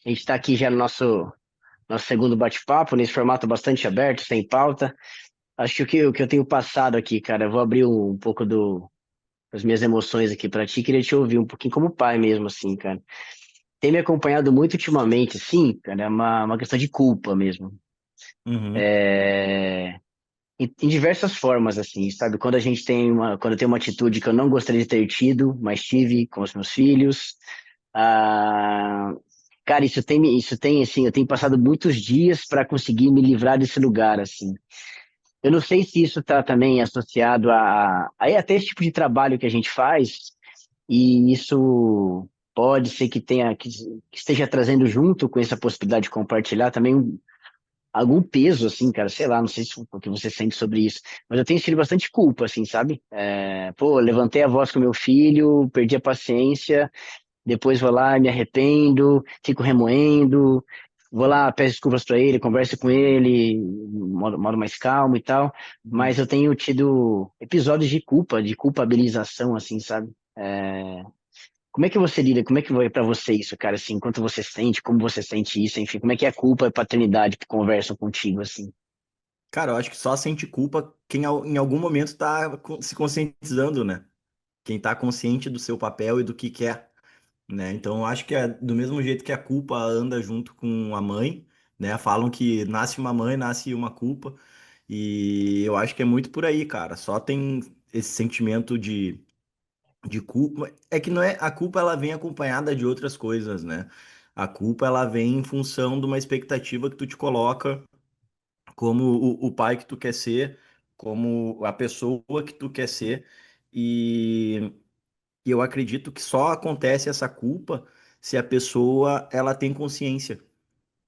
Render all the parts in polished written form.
A gente está aqui já no nosso segundo bate-papo, nesse formato bastante aberto, sem pauta. Acho que o que eu tenho passado aqui, cara, eu vou abrir um pouco das minhas emoções aqui para ti, queria te ouvir um pouquinho como pai mesmo, assim, cara. Tem me acompanhado muito ultimamente, sim, cara, é uma questão de culpa mesmo. Uhum. É, em diversas formas, assim, sabe? Quando eu tenho uma atitude que eu não gostaria de ter tido, mas tive com os meus filhos. Ah, cara, assim, eu tenho passado muitos dias para conseguir me livrar desse lugar, assim. Eu não sei se isso está também associado a até esse tipo de trabalho que a gente faz, e isso pode ser que esteja trazendo junto com essa possibilidade de compartilhar também algum peso, assim, cara, sei lá, não sei o que você sente sobre isso, mas eu tenho sentido bastante culpa, assim, sabe? Pô, levantei a voz com meu filho, perdi a paciência, depois vou lá, me arrependo, fico remoendo, vou lá, peço desculpas para ele, converso com ele, modo mais calmo e tal, mas Uhum. eu tenho tido episódios de culpa, de culpabilização, assim, sabe? Como é que você lida? Como é que vai para você isso, cara? Assim, quanto você sente, como você sente isso, enfim, como é que é a culpa e a paternidade que conversam contigo, assim? Cara, eu acho que só sente culpa quem em algum momento tá se conscientizando, né? Quem tá consciente do seu papel e do que quer, né? Então, eu acho que é do mesmo jeito que a culpa anda junto com a mãe, né? Falam que nasce uma mãe, nasce uma culpa. E eu acho que é muito por aí, cara. Só tem esse sentimento de culpa. É que não é, a culpa ela vem acompanhada de outras coisas, né? A culpa ela vem em função de uma expectativa que tu te coloca como o pai que tu quer ser, como a pessoa que tu quer ser. E eu acredito que só acontece essa culpa se a pessoa ela tem consciência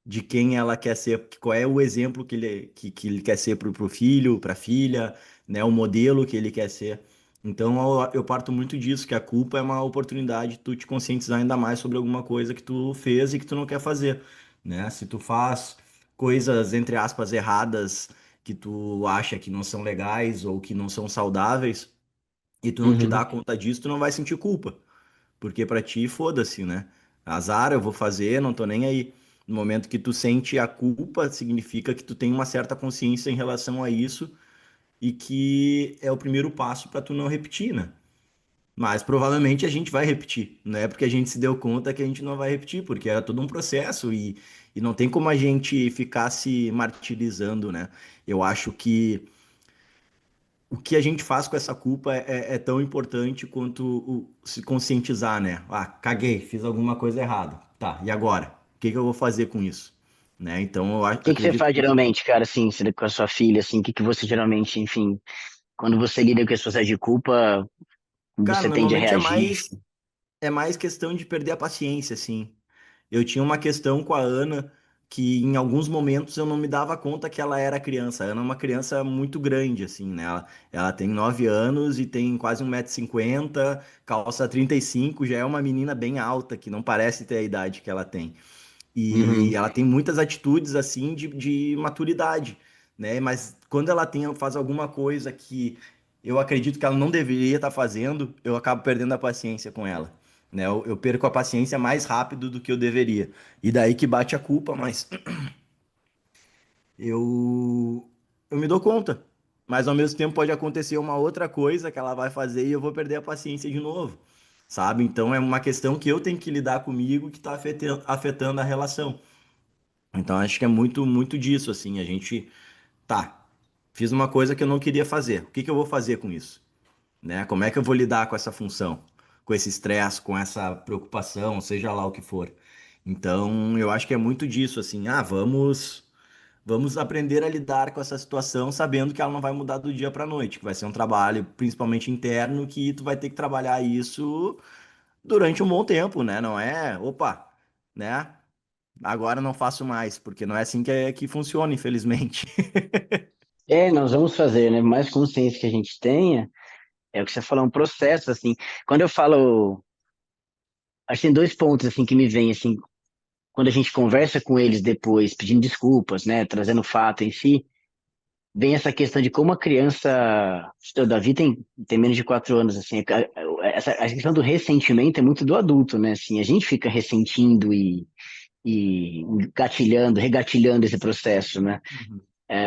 de quem ela quer ser, qual é o exemplo que ele quer ser para o filho, para a filha, né, o modelo que ele quer ser. Então eu parto muito disso, que a culpa é uma oportunidade de tu te conscientizar ainda mais sobre alguma coisa que tu fez e que tu não quer fazer, né? Se tu faz coisas, entre aspas, erradas, que tu acha que não são legais ou que não são saudáveis, e tu não te dá Uhum. conta disso, tu não vai sentir culpa. Porque pra ti, foda-se, né? Azar, eu vou fazer, não tô nem aí. No momento que tu sente a culpa, significa que tu tem uma certa consciência em relação a isso e que é o primeiro passo pra tu não repetir, né? Mas provavelmente a gente vai repetir, não é porque a gente se deu conta que a gente não vai repetir, porque é todo um processo e não tem como a gente ficar se martirizando, né? Eu acho que o que a gente faz com essa culpa é tão importante quanto se conscientizar, né? Ah, caguei, fiz alguma coisa errada. Tá, e agora? O que que eu vou fazer com isso? Né? Então, eu O que que você acredito faz que, geralmente, cara, assim, com a sua filha, assim, o que que você geralmente, enfim, quando você lida com esse processo de culpa, como cara, você tende a normalmente reagir? é mais questão de perder a paciência, assim. Eu tinha uma questão com a Ana que em alguns momentos eu não me dava conta que ela era criança. A Ana é uma criança muito grande, assim, né? Ela tem 9 anos e tem quase 1,50 m, calça 35, já é uma menina bem alta, que não parece ter a idade que ela tem. E Uhum. ela tem muitas atitudes, assim, de maturidade, né? Mas quando ela faz alguma coisa que eu acredito que ela não deveria estar fazendo, eu acabo perdendo a paciência com ela. Né? Eu perco a paciência mais rápido do que eu deveria. E daí que bate a culpa, mas eu me dou conta. Mas ao mesmo tempo pode acontecer uma outra coisa que ela vai fazer e eu vou perder a paciência de novo. Sabe? Então é uma questão que eu tenho que lidar comigo que está afetando a relação. Então acho que é muito, muito disso, assim. A gente, tá, fiz uma coisa que eu não queria fazer. O que que eu vou fazer com isso? Né? Como é que eu vou lidar com essa função, com esse estresse, com essa preocupação, seja lá o que for. Então, eu acho que é muito disso, assim, vamos aprender a lidar com essa situação, sabendo que ela não vai mudar do dia para a noite, que vai ser um trabalho, principalmente interno, que tu vai ter que trabalhar isso durante um bom tempo, né? Não é, opa, né? Agora não faço mais, porque não é assim que funciona, infelizmente. Nós vamos fazer, né? Mais consciência que a gente tenha, é o que você falou, um processo, assim. Quando eu falo, acho que tem dois pontos, assim, que me vêm, assim, quando a gente conversa com eles depois, pedindo desculpas, né? Trazendo o fato em si, vem essa questão de como a criança, o Davi tem menos de 4 anos, assim, a questão do ressentimento é muito do adulto, né? Assim, a gente fica ressentindo e gatilhando, regatilhando esse processo, né? Uhum.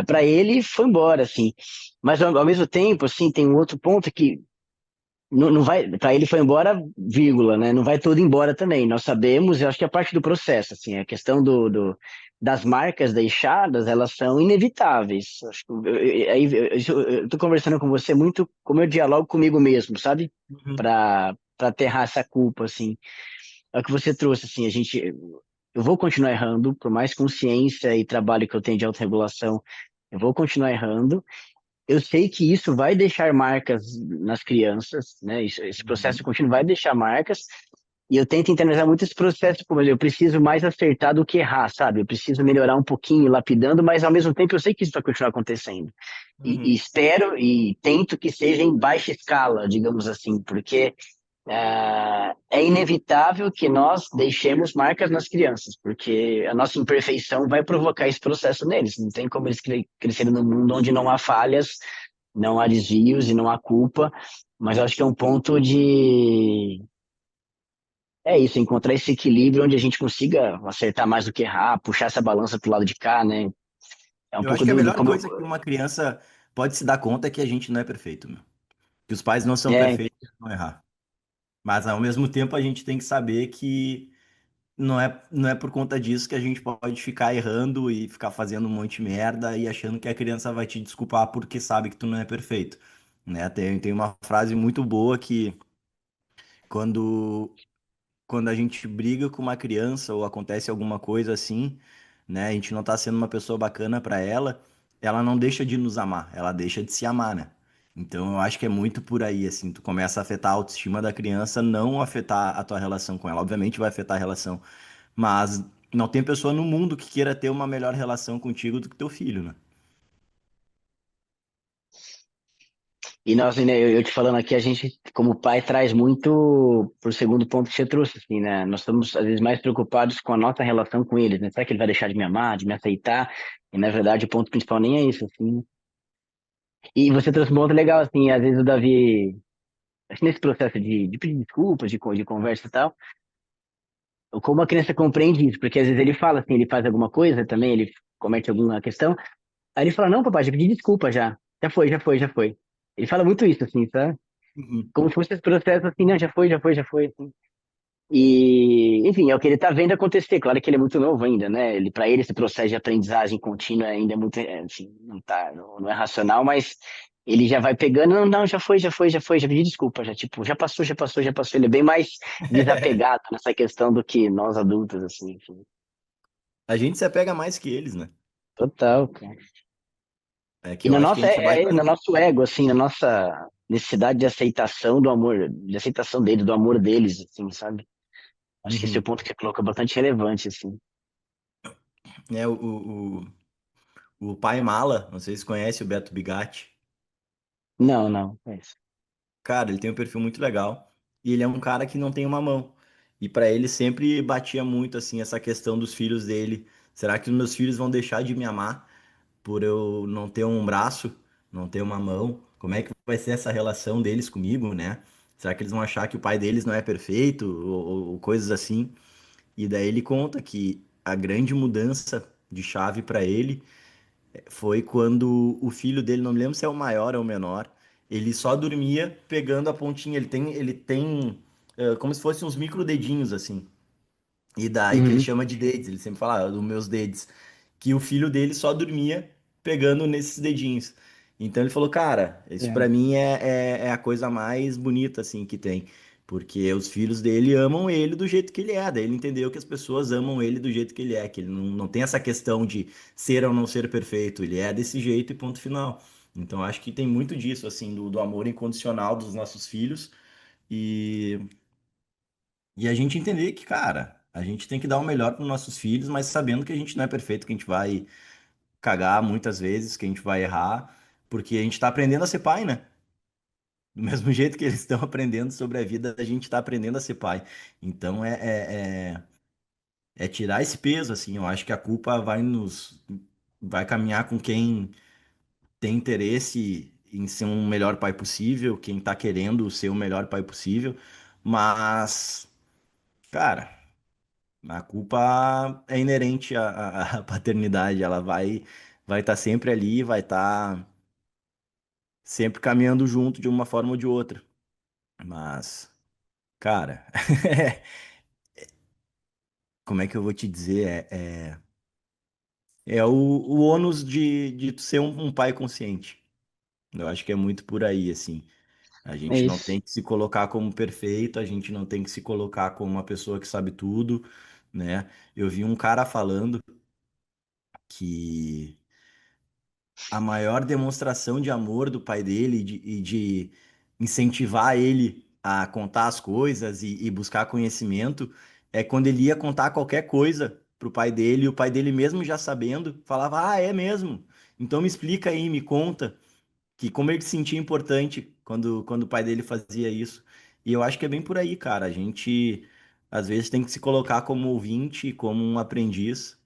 Para ele foi embora, assim. Mas ao mesmo tempo, assim, tem um outro ponto que não vai, para ele foi embora, vírgula, né? Não vai todo embora também. Nós sabemos, eu acho que é parte do processo, assim, a questão das marcas deixadas, elas são inevitáveis. Acho que eu tô conversando com você muito como eu dialogo comigo mesmo, sabe? Uhum. Para aterrar essa culpa, assim. É o que você trouxe, assim, eu vou continuar errando, por mais consciência e trabalho que eu tenho de autorregulação, eu vou continuar errando. Eu sei que isso vai deixar marcas nas crianças, né? Esse processo Uhum. contínuo vai deixar marcas, e eu tento internalizar muito esse processo, como eu preciso mais acertar do que errar, sabe? Eu preciso melhorar um pouquinho, lapidando, mas ao mesmo tempo eu sei que isso vai continuar acontecendo. E Uhum. espero e tento que seja em baixa escala, digamos assim, porque é inevitável que nós deixemos marcas nas crianças, porque a nossa imperfeição vai provocar esse processo neles. Não tem como eles crescerem num mundo onde não há falhas, não há desvios e não há culpa. Mas eu acho que é um ponto de. É isso, encontrar esse equilíbrio onde a gente consiga acertar mais do que errar, puxar essa balança pro lado de cá, né? É um Eu acho pouco que a do melhor como coisa que uma criança pode se dar conta é que a gente não é perfeito, meu. Que os pais não são é, perfeitos, não errar. Mas ao mesmo tempo a gente tem que saber que não é por conta disso que a gente pode ficar errando e ficar fazendo um monte de merda e achando que a criança vai te desculpar porque sabe que tu não é perfeito, né? Tem uma frase muito boa que quando quando a gente briga com uma criança ou acontece alguma coisa assim, né? A gente não tá sendo uma pessoa bacana para ela, ela não deixa de nos amar, ela deixa de se amar, né? Então eu acho que é muito por aí, assim, tu começa a afetar a autoestima da criança, não afetar a tua relação com ela. Obviamente vai afetar a relação, mas não tem pessoa no mundo que queira ter uma melhor relação contigo do que teu filho, né? e nós, né, eu te falando aqui, a gente, como pai, traz muito pro segundo ponto que você trouxe, assim, né? Nós estamos, às vezes, mais preocupados com a nossa relação com eles, né? Será que ele vai deixar de me amar, de me aceitar? E, na verdade, o ponto principal nem é isso, assim. E você trouxe um ponto legal, assim, às vezes o Davi, acho que nesse processo de pedir desculpas, de conversa e tal, como a criança compreende isso, porque às vezes ele fala assim, ele faz alguma coisa também, ele comete alguma questão, aí ele fala, não, papai, já pedi desculpa já. Já foi, já foi, já foi. Ele fala muito isso, assim, sabe? Uhum. Como se fosse esse processo assim, não, já foi, já foi, já foi, assim. E, enfim, é o que ele tá vendo acontecer. Claro que ele é muito novo ainda, né? Para ele esse processo de aprendizagem contínua ainda é muito, assim, não é racional, mas ele já vai pegando, não, não, já foi, já foi, já foi, já pedi desculpa, já, tipo, já passou, já passou, já passou. Ele é bem mais desapegado nessa questão do que nós adultos, assim, enfim. A gente se apega mais que eles, né? Total, cara. É que E eu na acho que a nossa, gente vai no fazer. nosso ego, assim, na nossa necessidade de aceitação do amor, de aceitação deles, do amor deles, assim, sabe? Acho que esse é o Uhum. ponto que você colocou bastante relevante, assim. É, o pai Mala, não sei se conhece o Beto Bigatti. Não, não, é isso. Cara, ele tem um perfil muito legal e ele é um cara que não tem uma mão. E pra ele sempre batia muito assim essa questão dos filhos dele. Será que os meus filhos vão deixar de me amar por eu não ter um braço, não ter uma mão? Como é que vai ser essa relação deles comigo, né? Será que eles vão achar que o pai deles não é perfeito ou coisas assim? E daí ele conta que a grande mudança de chave pra ele foi quando o filho dele, não me lembro se é o maior ou o menor, ele só dormia pegando a pontinha. Ele tem como se fossem uns micro dedinhos assim. E daí que ele Uhum, chama de dedos, ele sempre fala, dos meus dedos. Que o filho dele só dormia pegando nesses dedinhos. Então ele falou, cara, isso pra é. mim é a coisa mais bonita assim que tem. Porque os filhos dele amam ele do jeito que ele é. Daí ele entendeu que as pessoas amam ele do jeito que ele é. Que ele não tem essa questão de ser ou não ser perfeito. Ele é desse jeito e ponto final. Então acho que tem muito disso, assim, do amor incondicional dos nossos filhos. E e a gente entender que, cara, a gente tem que dar o melhor para os nossos filhos, mas sabendo que a gente não é perfeito, que a gente vai cagar muitas vezes, que a gente vai errar, porque a gente está aprendendo a ser pai, né? Do mesmo jeito que eles estão aprendendo sobre a vida, a gente está aprendendo a ser pai. Então é tirar esse peso, assim. Eu acho que a culpa vai caminhar com quem tem interesse em ser um melhor pai possível, quem está querendo ser o melhor pai possível, mas, cara. A culpa é inerente à paternidade, ela vai estar sempre ali, vai estar sempre caminhando junto de uma forma ou de outra. Mas, cara, como é que eu vou te dizer? É o ônus de tu ser um pai consciente. Eu acho que é muito por aí, assim. A É gente não isso. tem que se colocar como perfeito, a gente não tem que se colocar como uma pessoa que sabe tudo, né? Eu vi um cara falando que a maior demonstração de amor do pai dele e de incentivar ele a contar as coisas e buscar conhecimento é quando ele ia contar qualquer coisa pro pai dele, e o pai dele mesmo já sabendo, falava: "Ah, é mesmo? Então me explica aí, me conta" que como ele se sentia importante quando o pai dele fazia isso. E eu acho que é bem por aí, cara. A gente às vezes tem que se colocar como ouvinte, como um aprendiz,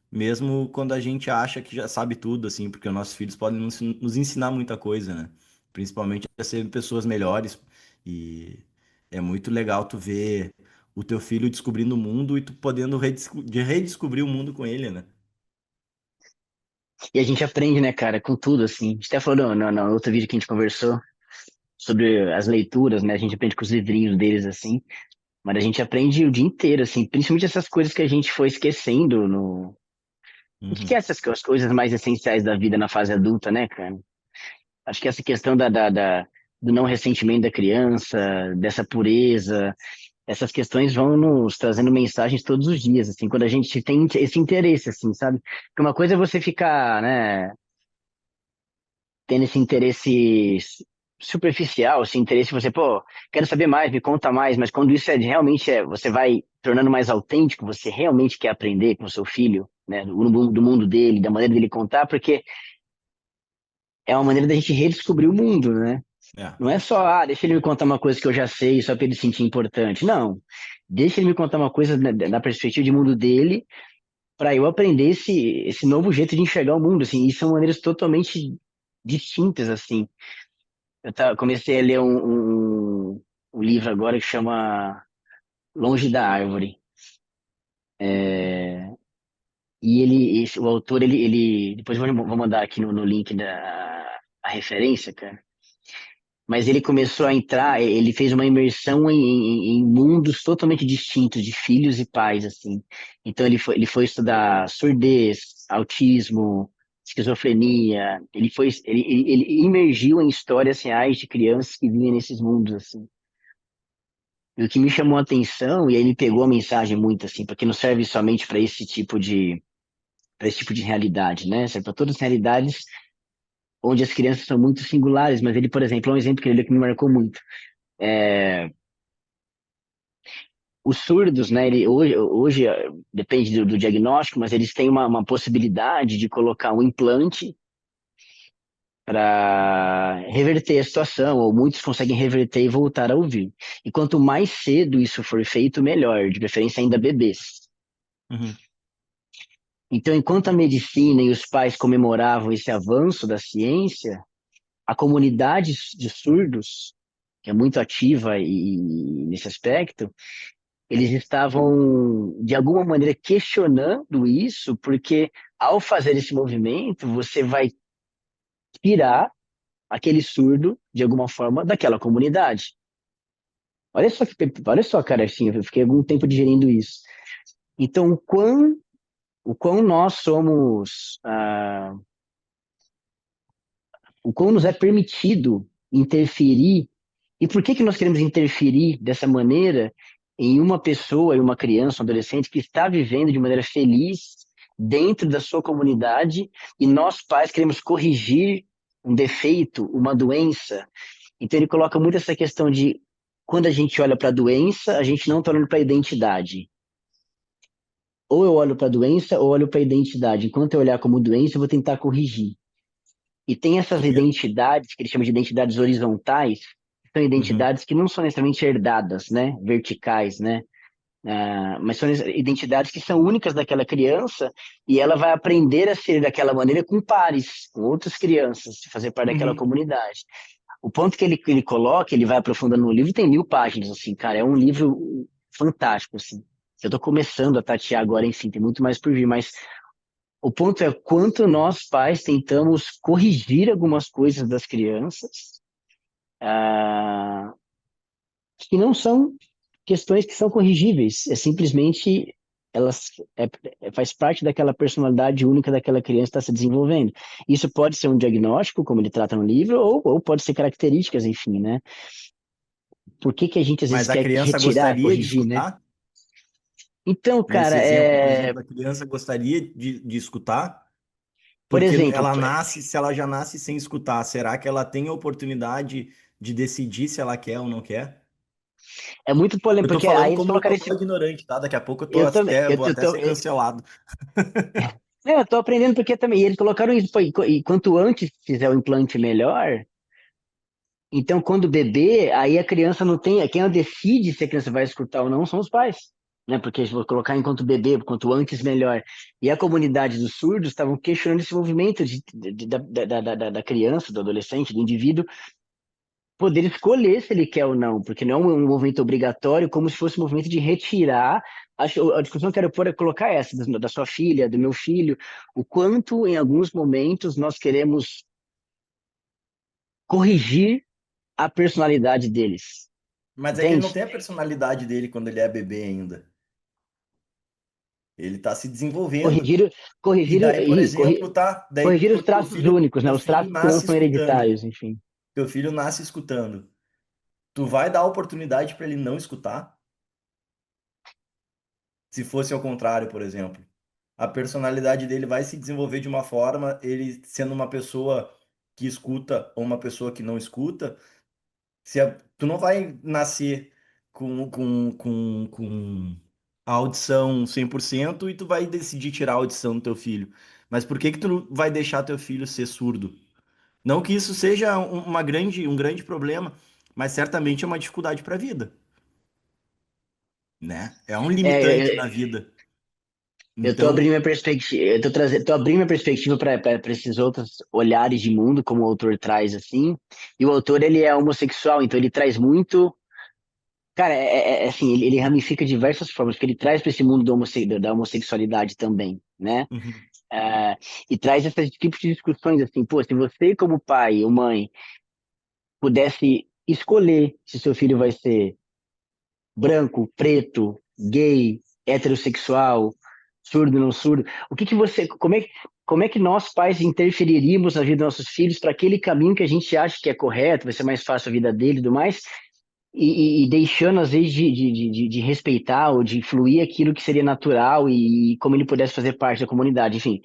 mesmo quando a gente acha que já sabe tudo, assim, porque os nossos filhos podem nos ensinar muita coisa, né? Principalmente a ser pessoas melhores. E é muito legal tu ver o teu filho descobrindo o mundo e tu podendo redescobrir o mundo com ele, né? E a gente aprende, né, cara, com tudo, assim. A gente até falou no outro vídeo que a gente conversou sobre as leituras, né? A gente aprende com os livrinhos deles, assim. Mas a gente aprende o dia inteiro, assim. Principalmente essas coisas que a gente foi esquecendo no... O que é Uhum. essas as coisas mais essenciais da vida na fase adulta, né, cara? Acho que essa questão do não ressentimento da criança, dessa pureza, essas questões vão nos trazendo mensagens todos os dias, assim, quando a gente tem esse interesse, assim, sabe? Porque uma coisa é você ficar, né, tendo esse interesse superficial, esse interesse você, pô, quero saber mais, me conta mais, mas quando isso realmente você vai tornando mais autêntico, você realmente quer aprender com o seu filho, né, do mundo dele, da maneira dele contar, porque é uma maneira da gente redescobrir o mundo, né? É. Não é só, deixa ele me contar uma coisa que eu já sei, só para ele se sentir importante. Não. Deixa ele me contar uma coisa da perspectiva de mundo dele, para eu aprender esse novo jeito de enxergar o mundo, assim. E são maneiras totalmente distintas, assim. Comecei a ler um livro agora que chama Longe da Árvore. E o autor, depois vou mandar aqui no link a referência, cara. Mas ele começou a entrar, ele fez uma imersão em mundos totalmente distintos de filhos e pais, assim. Então ele foi estudar surdez, autismo, esquizofrenia. Ele imergiu em histórias reais de crianças que vinham nesses mundos, assim. E o que me chamou a atenção, e aí ele pegou a mensagem muito assim, porque não serve somente para esse tipo de realidade, né? Serve para todas as realidades onde as crianças são muito singulares, mas ele, por exemplo, é um exemplo que ele que me marcou muito. Os surdos, né, hoje depende do diagnóstico, mas eles têm uma possibilidade de colocar um implante para reverter a situação, ou muitos conseguem reverter e voltar a ouvir. E quanto mais cedo isso for feito, melhor, de preferência ainda bebês. Uhum. Então, enquanto a medicina e os pais comemoravam esse avanço da ciência, a comunidade de surdos, que é muito ativa nesse aspecto, eles estavam, de alguma maneira, questionando isso, porque ao fazer esse movimento, você vai tirar aquele surdo, de alguma forma, daquela comunidade. Olha só, cara, assim, eu fiquei algum tempo digerindo isso. Então, o quão nós somos, o quão nos é permitido interferir, e por que que nós queremos interferir dessa maneira em uma pessoa, em uma criança, um adolescente que está vivendo de maneira feliz dentro da sua comunidade, e nós pais queremos corrigir um defeito, uma doença. Então ele coloca muito essa questão de quando a gente olha para a doença, a gente não está olhando para a identidade. Ou eu olho para a doença ou olho para a identidade. Enquanto eu olhar como doença, eu vou tentar corrigir. E tem essas identidades, que ele chama de identidades horizontais, que são Uhum. identidades que não são necessariamente herdadas, né? Verticais, né? Mas são identidades que são únicas daquela criança e ela vai aprender a ser daquela maneira com pares, com outras crianças, fazer parte daquela Uhum. comunidade. O ponto que ele coloca, ele vai aprofundando no livro, tem 1.000 páginas, assim, cara, é um livro fantástico, assim. Eu tô começando a tatear agora, enfim, tem muito mais por vir, mas o ponto é quanto nós, pais, tentamos corrigir algumas coisas das crianças, ah, que não são questões que são corrigíveis, é simplesmente elas faz parte daquela personalidade única daquela criança que está se desenvolvendo. Isso pode ser um diagnóstico, como ele trata no livro, ou pode ser características, enfim, né? Por que que a gente às vezes Mas a quer criança retirar, gostaria de corrigir, né? escutar? Então, Nesse cara, exemplo, por exemplo, a criança gostaria de escutar, por porque exemplo, ela nasce, se ela já nasce sem escutar, será que ela tem a oportunidade de decidir se ela quer ou não quer? é muito polêmico, Eu tô porque aí falando eles como um colocaram total esse. ignorante, tá? Daqui a pouco eu tô Eu também, até, vou até ser cancelado. eu tô aprendendo porque também, e eles colocaram isso, foi, e quanto antes fizer o implante melhor, então quando bebê, aí a criança não tem, quem decide se a criança vai escutar ou não são os pais, né? Porque se vou colocar enquanto bebê, quanto antes melhor. E a comunidade dos surdos estavam questionando esse movimento da criança, do adolescente, do indivíduo, poder escolher se ele quer ou não, porque não é um movimento obrigatório, como se fosse um movimento de retirar. A discussão que eu quero pôr é colocar essa, da sua filha, do meu filho, o quanto em alguns momentos nós queremos corrigir a personalidade deles, Mas é que ele não entende? tem a personalidade dele quando ele é bebê ainda. Ele tá se desenvolvendo. Corrigir, E corrigir, daí, por e, exemplo, tá, daí corrigir os traços únicos, né? teu Os filho traços que não nasce são escutando. hereditários, enfim. Teu filho nasce escutando. Tu vai dar oportunidade para ele não escutar? Se fosse ao contrário, por exemplo. A personalidade dele vai se desenvolver de uma forma, ele sendo uma pessoa que escuta ou uma pessoa que não escuta, tu não vai nascer com a audição 100% e tu vai decidir tirar a audição do teu filho. Mas por que que tu não vai deixar teu filho ser surdo? Não que isso seja um grande problema, mas certamente é uma dificuldade para a vida, né? É um limitante na É, vida. eu tô Então, abrindo minha perspectiva, tô abrindo minha perspectiva para esses outros olhares de mundo, como o autor traz assim. E o autor ele é homossexual, então ele traz muito, cara, assim, ele ramifica de diversas formas, porque ele traz para esse mundo da homossexualidade também, né? uhum, É, e traz esses tipos de discussões assim, pô, se você como pai ou mãe pudesse escolher se seu filho vai ser branco, preto, gay, heterossexual, surdo, não surdo. O que que você, como é que nós pais interferiríamos na vida dos nossos filhos para aquele caminho que a gente acha que é correto, vai ser mais fácil a vida dele e tudo mais, e deixando às vezes de respeitar ou de fluir aquilo que seria natural e como ele pudesse fazer parte da comunidade, enfim.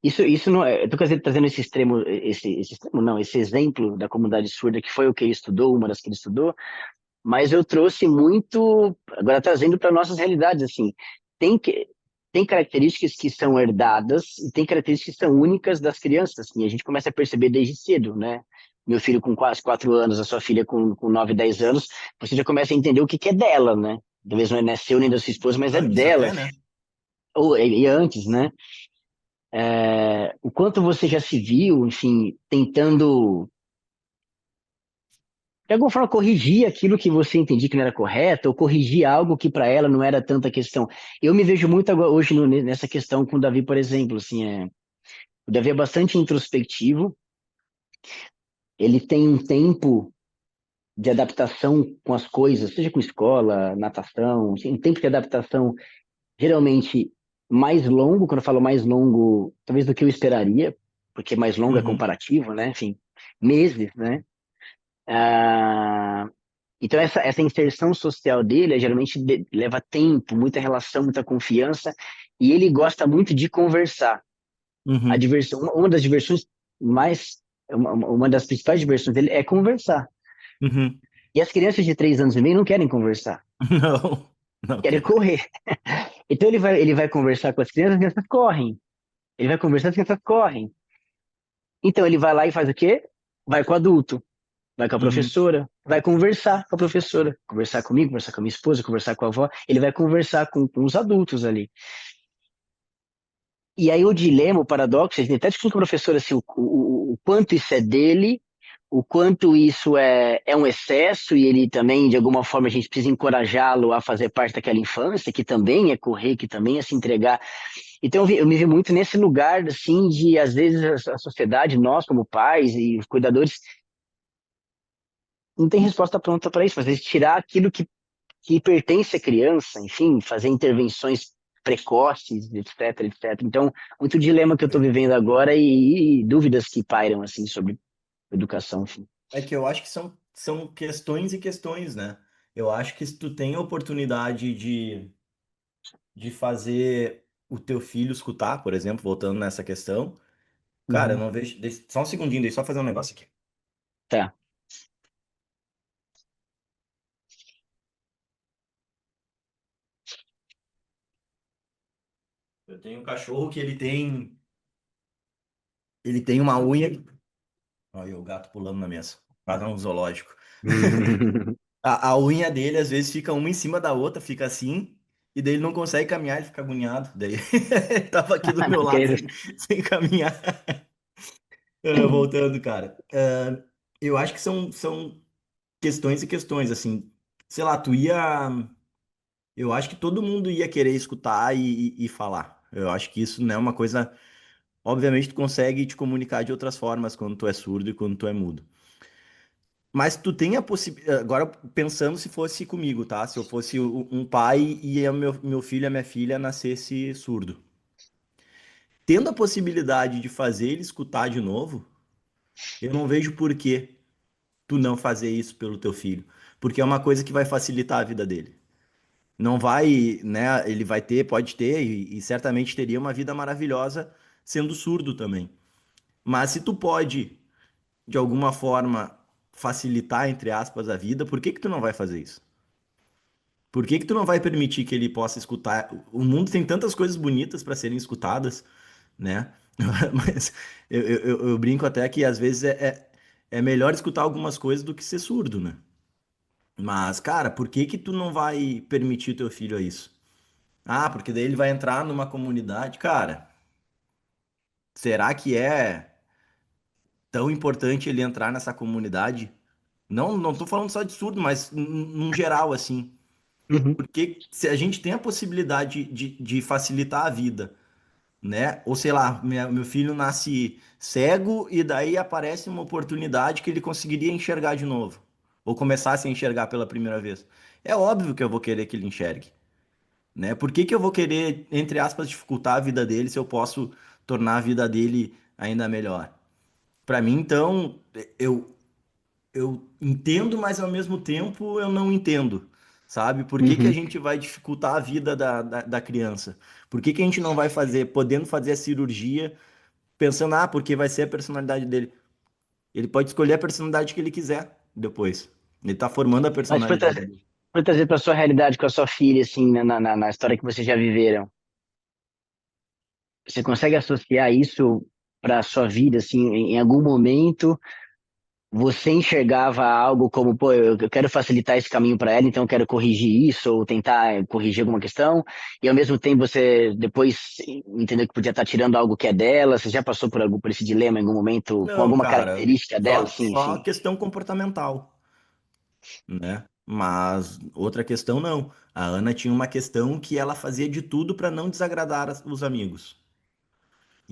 Isso não, eu estou trazendo esse extremo, esse extremo não, esse exemplo da comunidade surda que foi o que ele estudou, uma das que ele estudou, mas eu trouxe muito, agora trazendo para nossas realidades, assim, tem que tem características que são herdadas e tem características que são únicas das crianças, assim, a gente começa a perceber desde cedo, né? Meu filho com quase 4 anos, a sua filha com 9, 10 anos, você já começa a entender o que que é dela, né? Talvez não é seu nem da sua esposa, mas é antes dela, até, né? ou e antes, né? O quanto você já se viu, enfim, tentando de alguma forma corrigir aquilo que você entendia que não era correto, ou corrigir algo que para ela não era tanta questão. Eu me vejo muito agora, hoje nessa questão com o Davi, por exemplo, assim, o Davi é bastante introspectivo, ele tem um tempo de adaptação com as coisas, seja com escola, natação, assim, um tempo de adaptação geralmente mais longo, quando eu falo mais longo, talvez do que eu esperaria, porque mais longo é Uhum, comparativo, né? Enfim, meses, né? Ah, então, essa inserção social dele geralmente leva tempo, muita relação, muita confiança, e ele gosta muito de conversar. A uhum, diversão, uma das diversões mais, uma das principais diversões dele é conversar. uhum. E as crianças de 3 anos e meio não querem conversar, Não, não querem quero. correr. Então, ele vai conversar com as crianças correm. Ele vai conversar, as crianças correm. Então, ele vai lá e faz o quê? Vai com o adulto. Vai com a Uhum, professora, vai conversar com a professora, conversar comigo, conversar com a minha esposa, conversar com a avó, ele vai conversar com os adultos ali. E aí o dilema, o paradoxo, a gente até discute com a professora assim, o quanto isso é dele, o quanto isso é um excesso e ele também, de alguma forma, a gente precisa encorajá-lo a fazer parte daquela infância, que também é correr, que também é se entregar. Então, eu me vi muito nesse lugar, assim, de, às vezes, a sociedade, nós como pais e os cuidadores, não tem resposta pronta para isso, mas às vezes tirar aquilo que pertence à criança, enfim, fazer intervenções precoces, etc, etc. Então, muito dilema que eu estou vivendo agora e dúvidas que pairam, assim, sobre educação, enfim. É que eu acho que são questões e questões, né? Eu acho que se tu tem a oportunidade de fazer o teu filho escutar, por exemplo, voltando nessa questão, cara, eu Uhum. não vejo. Só um segundinho, deixa eu só fazer um negócio aqui. Tá. Eu tenho um cachorro que ele tem uma unha. Olha o gato pulando na mesa. Para um zoológico. A unha dele, às vezes, fica uma em cima da outra, fica assim, e daí ele não consegue caminhar, ele fica agoniado. Daí ele tava aqui do meu lado sem caminhar. Voltando, cara. Eu acho que são questões e questões, assim. Sei lá, tu ia. Eu acho que todo mundo ia querer escutar e falar. Eu acho que isso não é uma coisa. Obviamente, tu consegue te comunicar de outras formas quando tu é surdo e quando tu é mudo. Mas tu tem a possibilidade. Agora, pensando se fosse comigo, tá? Se eu fosse um pai e o meu filho e a minha filha nascesse surdo. Tendo a possibilidade de fazer ele escutar de novo, eu não vejo por que tu não fazer isso pelo teu filho. Porque é uma coisa que vai facilitar a vida dele. Não vai, né? Ele vai ter, pode ter, e certamente teria uma vida maravilhosa sendo surdo também. Mas se tu pode, de alguma forma, facilitar, entre aspas, a vida, por que que tu não vai fazer isso? Por que que tu não vai permitir que ele possa escutar? O mundo tem tantas coisas bonitas para serem escutadas, né? Mas eu brinco até que às vezes é melhor escutar algumas coisas do que ser surdo, né? Mas, cara, por que que tu não vai permitir o teu filho a isso? Ah, porque daí ele vai entrar numa comunidade. Cara, será que é tão importante ele entrar nessa comunidade? Não tô falando só de surdo, mas num geral, assim. Uhum. Porque se a gente tem a possibilidade de facilitar a vida, né? Ou sei lá, meu filho nasce cego e daí aparece uma oportunidade que ele conseguiria enxergar de novo, ou começasse a enxergar pela primeira vez. É óbvio que eu vou querer que ele enxergue, né? Por que que eu vou querer, entre aspas, dificultar a vida dele se eu posso tornar a vida dele ainda melhor? Para mim, então, eu eu entendo, mas ao mesmo tempo eu não entendo, sabe? Por que que a Uhum. gente vai dificultar a vida da criança? Por que que a gente não vai fazer, podendo fazer a cirurgia, pensando, ah, porque vai ser a personalidade dele? Ele pode escolher a personalidade que ele quiser depois. Ele tá formando a Mas personalidade dele. para trazer para sua realidade com a sua filha, assim, na história que vocês já viveram, você consegue associar isso para a sua vida, assim, em algum momento você enxergava algo como, pô, eu quero facilitar esse caminho para ela, então eu quero corrigir isso ou tentar corrigir alguma questão, e ao mesmo tempo você depois entendeu que podia estar tirando algo que é dela, você já passou por esse dilema em algum momento com Não, alguma cara, característica dela, sim, só sim. questão comportamental, né? Mas outra questão não. A Ana tinha uma questão que ela fazia de tudo para não desagradar os amigos.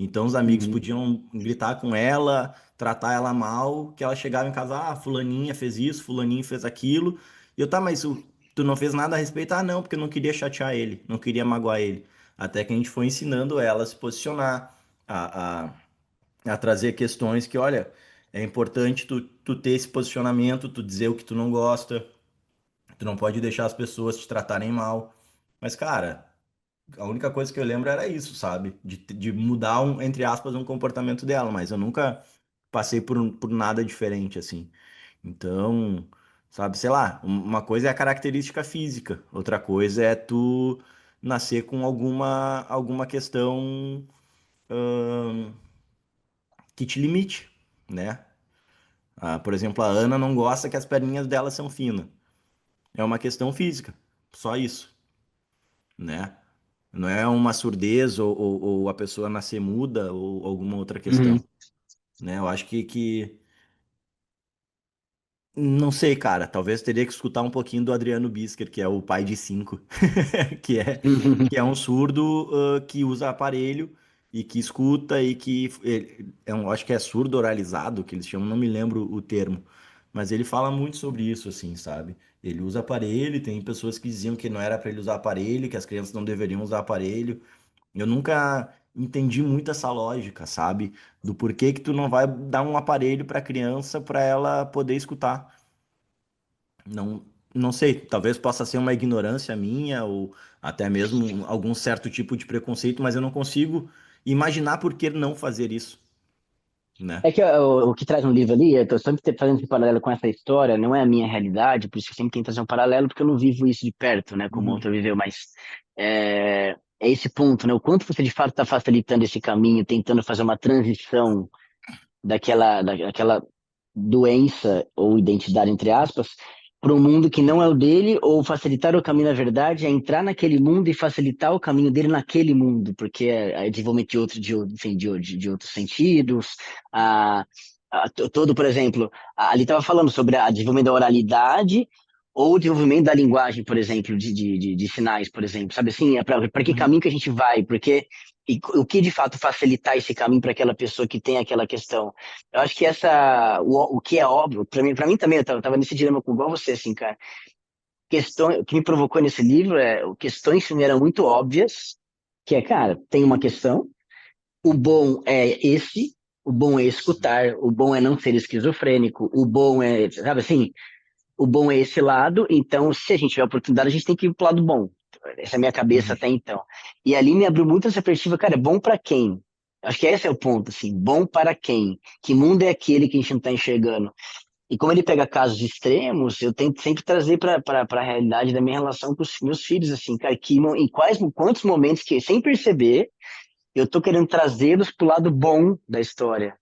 Então os amigos Uhum. podiam gritar com ela, tratar ela mal, que ela chegava em casa, ah, fulaninha fez isso, fulaninho fez aquilo. E eu, tá, mas tu não fez nada a respeito? Ah, não, porque eu não queria chatear ele, não queria magoar ele. Até que a gente foi ensinando ela a se posicionar, a trazer questões que, olha, é importante tu ter esse posicionamento, tu dizer o que tu não gosta, tu não pode deixar as pessoas te tratarem mal. Mas, cara, a única coisa que eu lembro era isso, sabe? De mudar, entre aspas, um comportamento dela, mas eu nunca passei por nada diferente, assim. Então, sabe, sei lá, uma coisa é a característica física, outra coisa é tu nascer com alguma questão que te limite, né? Ah, por exemplo, a Ana não gosta que as perninhas dela são finas. É uma questão física, só isso, né? Não é uma surdez ou a pessoa nascer muda ou alguma outra Uhum. questão, né? Eu acho que Não sei, cara. Talvez teria que escutar um pouquinho do Adriano Bisker, que é o pai de cinco, que é, que é um surdo, que usa aparelho e que escuta e que acho que é surdo oralizado, que eles chamam, não me lembro o termo, mas ele fala muito sobre isso, assim, sabe? Ele usa aparelho, e tem pessoas que diziam que não era para ele usar aparelho, que as crianças não deveriam usar aparelho. Eu nunca entendi muito essa lógica, sabe? Do porquê que tu não vai dar um aparelho para a criança para ela poder escutar. Não, não sei, talvez possa ser uma ignorância minha ou até mesmo algum certo tipo de preconceito, mas eu não consigo imaginar por que não fazer isso, né? É que o que traz no livro ali, eu tô sempre fazendo esse paralelo com essa história, não é a minha realidade, por isso que eu sempre tento fazer um paralelo, porque eu não vivo isso de perto, né, como o Uhum. outro viveu, mas é esse ponto, né, o quanto você de fato está facilitando esse caminho, tentando fazer uma transição daquela doença ou identidade, entre aspas, para um mundo que não é o dele, ou facilitar o caminho, na verdade, é entrar naquele mundo e facilitar o caminho dele naquele mundo, porque é desenvolvimento enfim, de outros sentidos, a, todo, por exemplo, ali estava falando sobre a desenvolvimento da oralidade ou o desenvolvimento da linguagem, por exemplo, de sinais, por exemplo, sabe assim, para que Uhum. caminho que a gente vai, porque e o que de fato facilitar esse caminho para aquela pessoa que tem aquela questão. Eu acho que o que é óbvio, para mim também, eu tava nesse dilema com igual você, assim, cara. Questão, o que me provocou nesse livro é questões que me eram muito óbvias, que é, cara, tem uma questão, o bom é esse, o bom é escutar, o bom é não ser esquizofrênico, o bom é, sabe assim, o bom é esse lado, então se a gente tiver oportunidade, a gente tem que ir pro lado bom. Essa é a minha cabeça Uhum. até então. E ali me abriu muito essa perspectiva, cara, é bom para quem? Acho que esse é o ponto, assim, bom para quem? Que mundo é aquele que a gente não está enxergando? E como ele pega casos extremos, eu tento sempre trazer para a realidade da minha relação com os meus filhos, assim, cara, quantos momentos que, sem perceber, eu tô querendo trazê-los pro lado bom da história.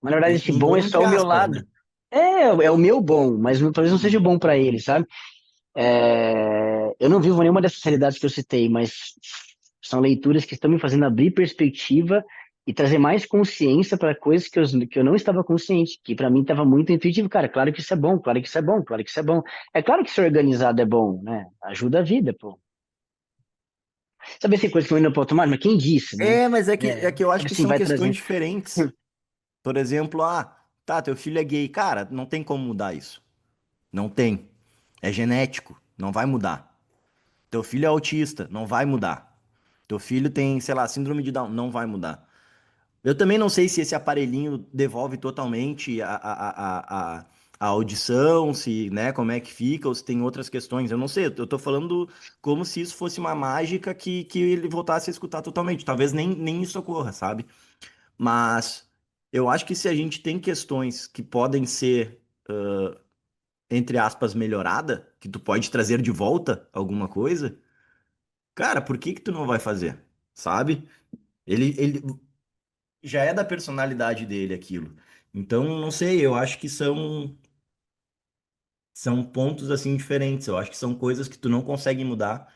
Mas, na verdade, esse Um bom bom é entre só o meu aspas, lado. né? É o meu bom, mas talvez não seja Uhum. bom para ele, sabe? Eu não vivo nenhuma dessas realidades que eu citei, mas são leituras que estão me fazendo abrir perspectiva e trazer mais consciência para coisas que eu não estava consciente, que para mim estava muito intuitivo. Cara, claro que isso é bom, claro que isso é bom, claro que isso é bom. É claro que ser organizado é bom, né? Ajuda a vida, pô. Sabe essa coisa que eu ainda posso tomar? Mas quem disse, né? Mas é que eu acho Sabe que assim, são vai questões trazendo. diferentes. Por exemplo, tá, teu filho é gay. Cara, não tem como mudar isso. Não tem. É genético, não vai mudar. Teu filho é autista, não vai mudar. Teu filho tem, sei lá, síndrome de Down, não vai mudar. Eu também não sei se esse aparelhinho devolve totalmente a audição, se, né, como é que fica, ou se tem outras questões. Eu não sei, eu tô falando como se isso fosse uma mágica que ele voltasse a escutar totalmente. Talvez nem isso ocorra, sabe? Mas eu acho que se a gente tem questões que podem ser, entre aspas, melhorada, que tu pode trazer de volta alguma coisa, cara, por que que tu não vai fazer? Sabe? Ele já é da personalidade dele aquilo. Então, não sei, eu acho que são pontos assim diferentes. Eu acho que são coisas que tu não consegue mudar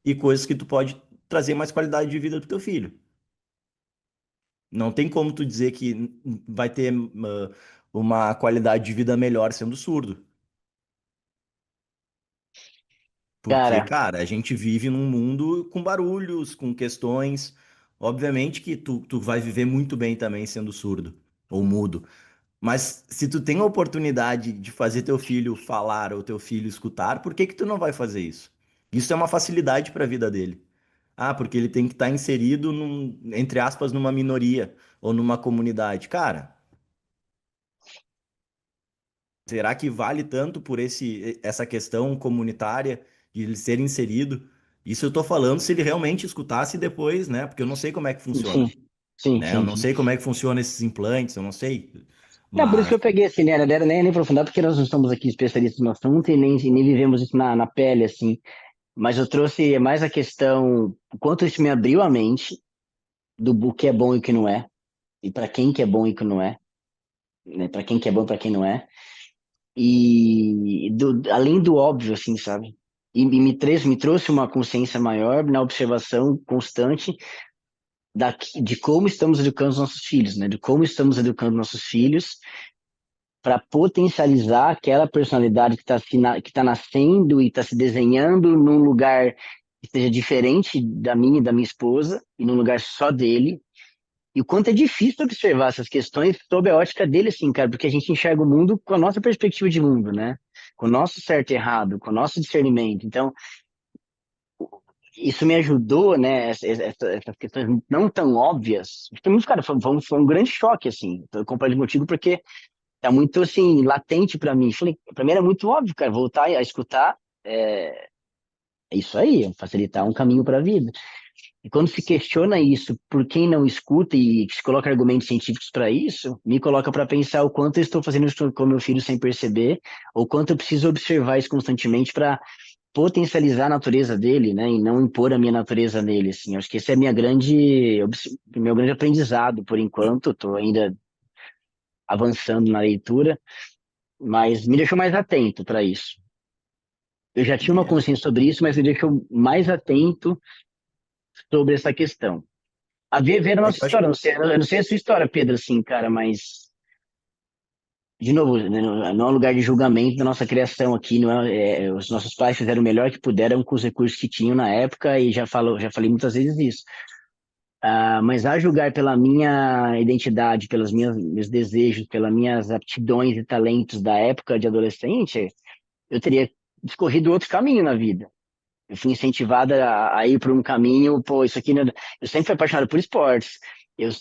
e coisas que tu pode trazer mais qualidade de vida pro teu filho. Não tem como tu dizer que vai ter uma qualidade de vida melhor sendo surdo. Porque, Cara, cara, a gente vive num mundo com barulhos, com questões. Obviamente que tu vai viver muito bem também sendo surdo ou mudo. Mas se tu tem a oportunidade de fazer teu filho falar ou teu filho escutar, por que que tu não vai fazer isso? Isso é uma facilidade para a vida dele. Ah, porque ele tem que estar inserido entre aspas, numa minoria ou numa comunidade. Cara, será que vale tanto por essa questão comunitária de ele ser inserido? Isso eu tô falando se ele realmente escutasse depois, né? Porque eu não sei como é que sim, funciona, sim, né? Eu sim, não sim. sei como é que funciona esses implantes, eu não sei. É por isso que Mas eu peguei assim, né? Não era nem aprofundar, porque nós não somos aqui especialistas no assunto e nem vivemos isso na pele, assim. Mas eu trouxe mais a questão, o quanto isso me abriu a mente do que é bom e o que não é, e para quem que é bom e o que não é, né? Para quem que é bom e para quem não é. E além do óbvio, assim, sabe? E me trouxe uma consciência maior na observação constante de como estamos educando os nossos filhos, né? De como estamos educando nossos filhos para potencializar aquela personalidade que está que tá nascendo e está se desenhando num lugar que seja diferente da minha e da minha esposa, e num lugar só dele. E o quanto é difícil observar essas questões sob a ótica dele, assim, cara, porque a gente enxerga o mundo com a nossa perspectiva de mundo, né? Com o nosso certo e errado, com o nosso discernimento. Então, isso me ajudou, né? Essas questões não tão óbvias. Foi muito, cara, foi um grande choque, assim. Eu compartilho contigo porque tá muito, assim, latente para mim. Falei, para mim era muito óbvio, cara, voltar a escutar é isso aí, facilitar um caminho para a vida. E quando se questiona isso por quem não escuta e se coloca argumentos científicos para isso, me coloca para pensar o quanto eu estou fazendo isso com meu filho sem perceber, ou quanto eu preciso observar isso constantemente para potencializar a natureza dele, né, e não impor a minha natureza nele, assim. Acho que esse é meu grande aprendizado por enquanto. Estou ainda avançando na leitura, mas me deixou mais atento para isso. Eu já tinha uma É, consciência sobre isso, mas me deixou mais atento sobre essa questão. A ver a é que nossa eu acho história. Eu não sei a sua história, Pedro, assim, cara, mas, de novo, né, não é um lugar de julgamento da nossa criação aqui. Não os nossos pais fizeram o melhor que puderam com os recursos que tinham na época, e já falei muitas vezes isso. Mas a julgar pela minha identidade, meus desejos, pelas minhas aptidões e talentos da época de adolescente, eu teria escorrido outro caminho na vida. Eu fui incentivada a ir por um caminho, pô, isso aqui, eu sempre fui apaixonado por esportes.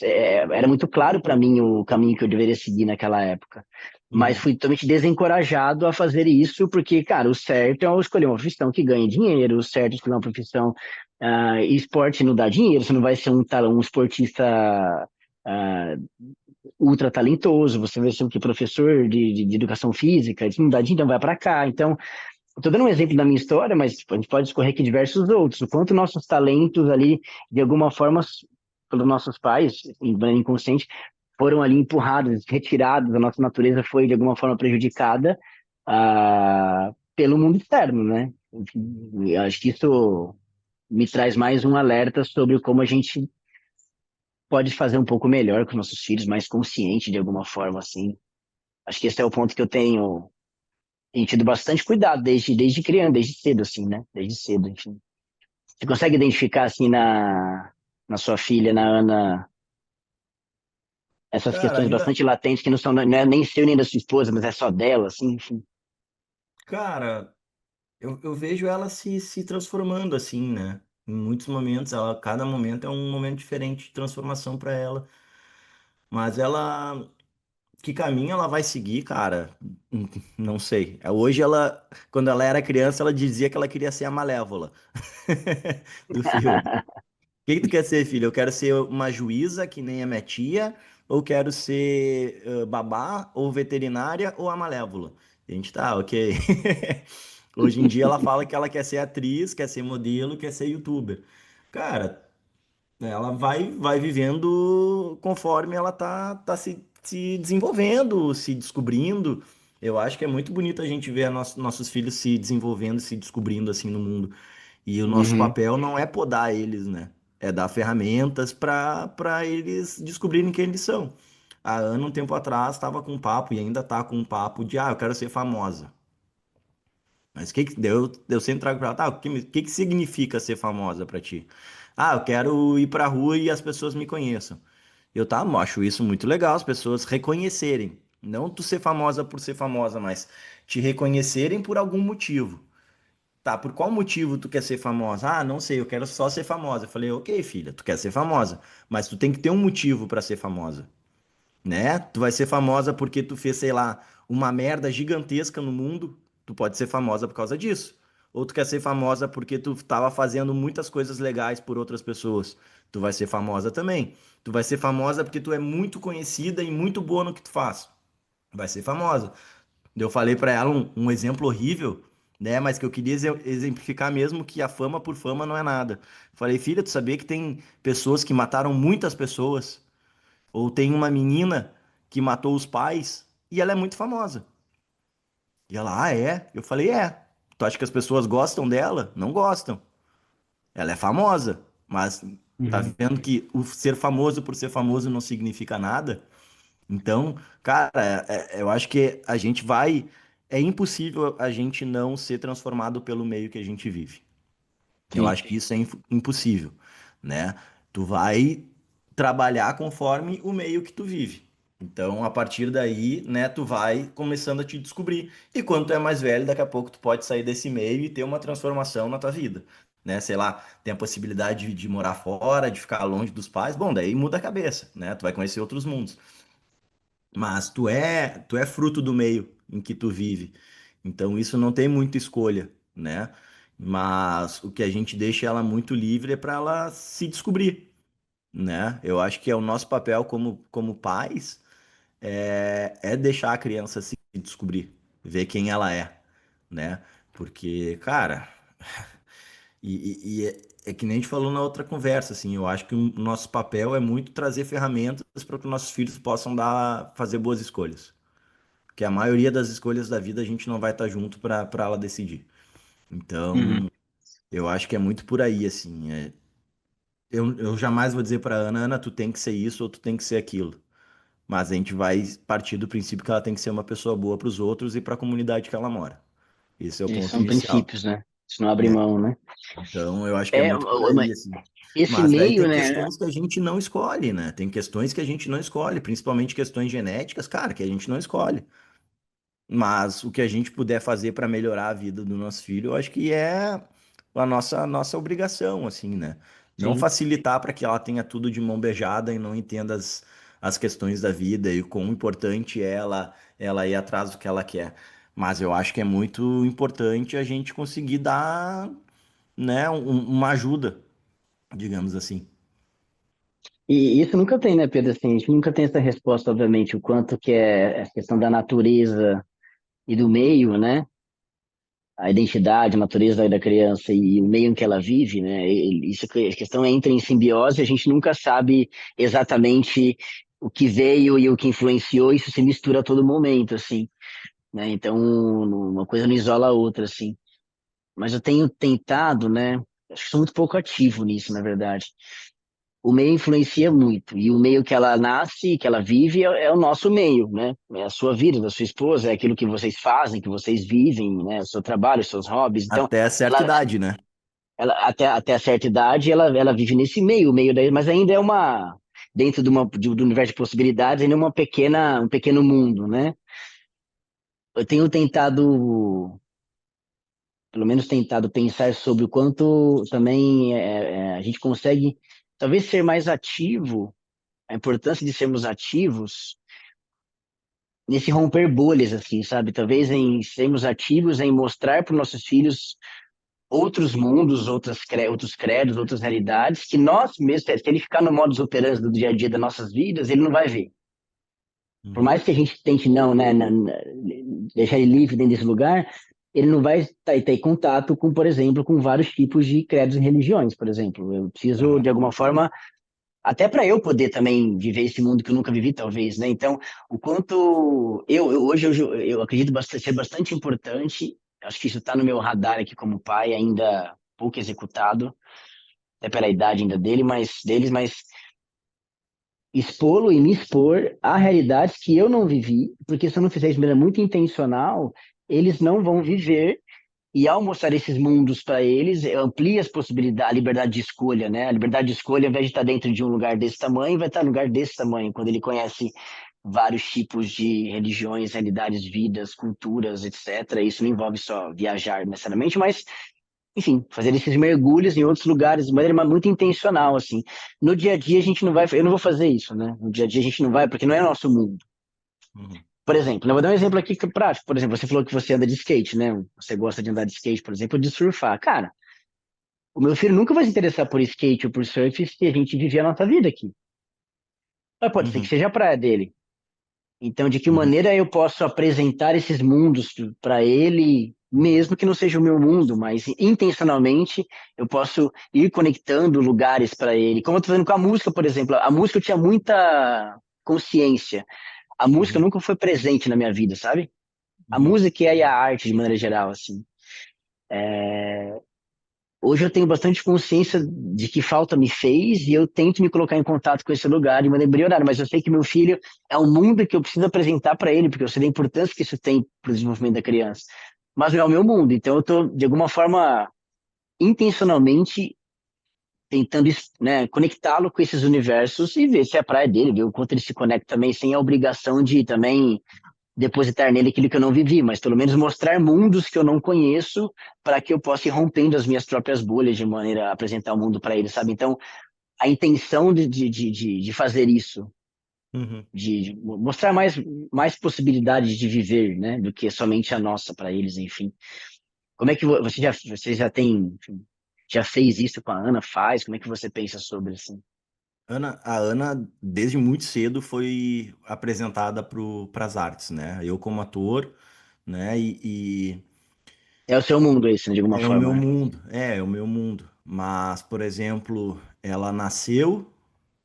Era muito claro para mim o caminho que eu deveria seguir naquela época. Mas Uhum. fui totalmente desencorajado a fazer isso, porque, cara, o certo é eu escolher uma profissão que ganhe dinheiro, o certo é escolher uma profissão. E esporte não dá dinheiro, você não vai ser um esportista ah, ultra talentoso, você vai ser o que? Professor de educação física, isso não dá dinheiro, então vai para cá. Então, estou dando um exemplo da minha história, mas a gente pode escorrer aqui diversos outros. O quanto nossos talentos ali, de alguma forma, pelos nossos pais, em maneira inconsciente, foram ali empurrados, retirados, a nossa natureza foi de alguma forma prejudicada pelo mundo externo, né? Eu acho que isso me traz mais um alerta sobre como a gente pode fazer um pouco melhor com os nossos filhos, mais consciente de alguma forma, assim. Acho que esse é o ponto que eu tenho tido bastante cuidado desde criança, desde cedo, assim, né? Desde cedo, enfim. Você consegue identificar, assim, na sua filha, na Ana, essas Cara, questões ainda, bastante latentes que não é nem seu nem da sua esposa, mas é só dela, assim, enfim. cara, eu vejo ela se transformando assim, né? Em muitos momentos, cada momento é um momento diferente de transformação para ela. Mas ela, que caminho ela vai seguir, cara? Não sei. Hoje ela, quando ela era criança, ela dizia que ela queria ser a Malévola do filme. O que que tu quer ser, filho? Eu quero ser uma juíza, que nem a minha tia, ou quero ser babá, ou veterinária, ou a Malévola? E a gente tá, ok. Hoje em dia ela fala que ela quer ser atriz, quer ser modelo, quer ser youtuber. Cara, ela vai vivendo conforme ela tá se desenvolvendo, se descobrindo. Eu acho que é muito bonito a gente ver nossos filhos se desenvolvendo, se descobrindo assim no mundo. E o nosso Uhum, papel não é podar eles, né? É dar ferramentas para eles descobrirem quem eles são. A Ana, um tempo atrás, estava com um papo e ainda tá com um papo de, eu quero ser famosa. Mas o que que deu? Eu sempre trago pra ela, tá, o que que significa ser famosa pra ti? Eu quero ir pra rua e as pessoas me conheçam. Eu, tá, acho isso muito legal, as pessoas reconhecerem. Não tu ser famosa por ser famosa, mas te reconhecerem por algum motivo. Tá, por qual motivo tu quer ser famosa? Não sei, eu quero só ser famosa. Eu falei, ok, filha, tu quer ser famosa, mas tu tem que ter um motivo pra ser famosa, né? Tu vai ser famosa porque tu fez, sei lá, uma merda gigantesca no mundo, tu pode ser famosa por causa disso. Ou tu quer ser famosa porque tu tava fazendo muitas coisas legais por outras pessoas, tu vai ser famosa também. Tu vai ser famosa porque tu é muito conhecida e muito boa no que tu faz, vai ser famosa. Eu falei pra ela um exemplo horrível, né? Mas que eu queria exemplificar mesmo que a fama por fama não é nada. Falei, filha, tu sabia que tem pessoas que mataram muitas pessoas? Ou tem uma menina que matou os pais e ela é muito famosa. E ela, é? Eu falei, é. Tu acha que as pessoas gostam dela? Não gostam. Ela é famosa, mas tá uhum. vendo que o ser famoso por ser famoso não significa nada? Então, cara, eu acho que a gente vai. É impossível a gente não ser transformado pelo meio que a gente vive. Eu Sim. acho que isso é impossível, né? Tu vai trabalhar conforme o meio que tu vive. Então, a partir daí, né, tu vai começando a te descobrir. E quando tu é mais velho, daqui a pouco tu pode sair desse meio e ter uma transformação na tua vida, né? Sei lá, tem a possibilidade de morar fora, de ficar longe dos pais. Bom, daí muda a cabeça, né? Tu vai conhecer outros mundos. Mas tu é fruto do meio em que tu vive. Então isso não tem muita escolha, né? Mas o que a gente deixa ela muito livre é para ela se descobrir, né? Eu acho que é o nosso papel como pais é deixar a criança se descobrir, ver quem ela é, né? Porque, cara, é que nem a gente falou na outra conversa, assim, eu acho que o nosso papel é muito trazer ferramentas para que nossos filhos possam fazer boas escolhas. Porque a maioria das escolhas da vida a gente não vai estar junto para ela decidir. Uhum. Então, eu acho que é muito por aí, assim. Eu jamais vou dizer para Ana, Ana, tu tem que ser isso ou tu tem que ser aquilo. Mas a gente vai partir do princípio que ela tem que ser uma pessoa boa para os outros e para a comunidade que ela mora. Esse é o E ponto são inicial, princípios, né? Isso não abre né? mão, né? Então, eu acho que é É, muito por mas aí, assim. esse Mas daí meio, tem né? questões que a gente não escolhe, né? Tem questões que a gente não escolhe, principalmente questões genéticas, cara, que a gente não escolhe. Mas o que a gente puder fazer para melhorar a vida do nosso filho, eu acho que é a nossa obrigação, assim, né? Não Sim. facilitar para que ela tenha tudo de mão beijada e não entenda as questões da vida e o quão importante é ela ir atrás do que ela quer. Mas eu acho que é muito importante a gente conseguir dar, né, uma ajuda, digamos assim. E isso nunca tem, né, Pedro? Assim, a gente nunca tem essa resposta, obviamente, o quanto que é a questão da natureza e do meio, né? A identidade, a natureza da criança e o meio em que ela vive, né? Isso, a questão entra em simbiose, a gente nunca sabe exatamente o que veio e o que influenciou, isso se mistura a todo momento, assim, né? Então, uma coisa não isola a outra, assim. Mas eu tenho tentado, né? Acho que sou muito pouco ativo nisso, na verdade. O meio influencia muito, e o meio que ela nasce, que ela vive, é o nosso meio, né? É a sua vida, da sua esposa, é aquilo que vocês fazem, que vocês vivem, né? O seu trabalho, os seus hobbies. Então, Até certa ela, idade, né? até a certa idade, ela vive nesse meio, o meio daí, mas ainda é uma, dentro do universo de possibilidades, ainda é um pequeno mundo, né? Eu tenho tentado, pelo menos tentado pensar sobre o quanto também a gente consegue, talvez, ser mais ativo, a importância de sermos ativos nesse romper bolhas, assim, sabe? Talvez em sermos ativos, em mostrar para os nossos filhos outros mundos, outros credos, outras realidades, que nós mesmos, se ele ficar no modus operandi do dia a dia das nossas vidas, ele não vai ver. Por Uhum. mais que a gente tente não, né, deixar ele livre dentro desse lugar, ele não vai ter contato com, por exemplo, com vários tipos de credos e religiões, por exemplo. Eu preciso, de Aham. alguma forma, até para eu poder também viver esse mundo que eu nunca vivi, talvez, né? Então, o quanto hoje eu acredito bastante, ser bastante importante, acho que isso está no meu radar aqui como pai, ainda pouco executado, até pela idade ainda deles, mas expô-lo e me expor a realidades que eu não vivi, porque se eu não fizer isso de maneira muito intencional, eles não vão viver. E ao mostrar esses mundos para eles, amplia as possibilidades, a liberdade de escolha, né? A liberdade de escolha, ao invés de estar dentro de um lugar desse tamanho, vai estar em um lugar desse tamanho, quando ele conhece vários tipos de religiões, realidades, vidas, culturas, etc. Isso não envolve só viajar necessariamente, mas, enfim, fazer esses mergulhos em outros lugares de maneira muito intencional, assim. No dia a dia a gente não vai, eu não vou fazer isso, né? No dia a dia a gente não vai, porque não é nosso mundo. Uhum. Por exemplo, eu vou dar um exemplo aqui que é prático. Por exemplo, você falou que você anda de skate, né? Você gosta de andar de skate, por exemplo, ou de surfar. Cara, o meu filho nunca vai se interessar por skate ou por surf se a gente viver a nossa vida aqui. Mas pode ser que Uhum. seja a praia dele. Então, de que Uhum. maneira eu posso apresentar esses mundos para ele, mesmo que não seja o meu mundo, mas intencionalmente eu posso ir conectando lugares para ele. Como eu estou fazendo com a música, por exemplo. A música eu tinha muita consciência. A música Uhum. nunca foi presente na minha vida, sabe? A Uhum. música e a arte, de maneira geral, assim. hoje eu tenho bastante consciência de que falta me fez e eu tento me colocar em contato com esse lugar de maneira embrionária, mas eu sei que meu filho é um mundo que eu preciso apresentar para ele, porque eu sei da importância que isso tem para o desenvolvimento da criança. Mas não é o meu mundo, então eu estou, de alguma forma, intencionalmente tentando, né, conectá-lo com esses universos e ver se é a praia dele, ver o quanto ele se conecta também, sem a obrigação de também depositar nele aquilo que eu não vivi, mas pelo menos mostrar mundos que eu não conheço para que eu possa ir rompendo as minhas próprias bolhas de maneira a apresentar o mundo para ele, sabe? Então, a intenção de fazer isso, Uhum. de mostrar mais possibilidades de viver, né, do que somente a nossa para eles, enfim. Como é que você já tem, enfim, já fez isso com a Ana? Faz? Como é que você pensa sobre assim? A Ana, desde muito cedo, foi apresentada para as artes, né? Eu como ator, né? É o seu mundo esse, né, de alguma É o meu forma, né? mundo, é o meu mundo. Mas, por exemplo, ela nasceu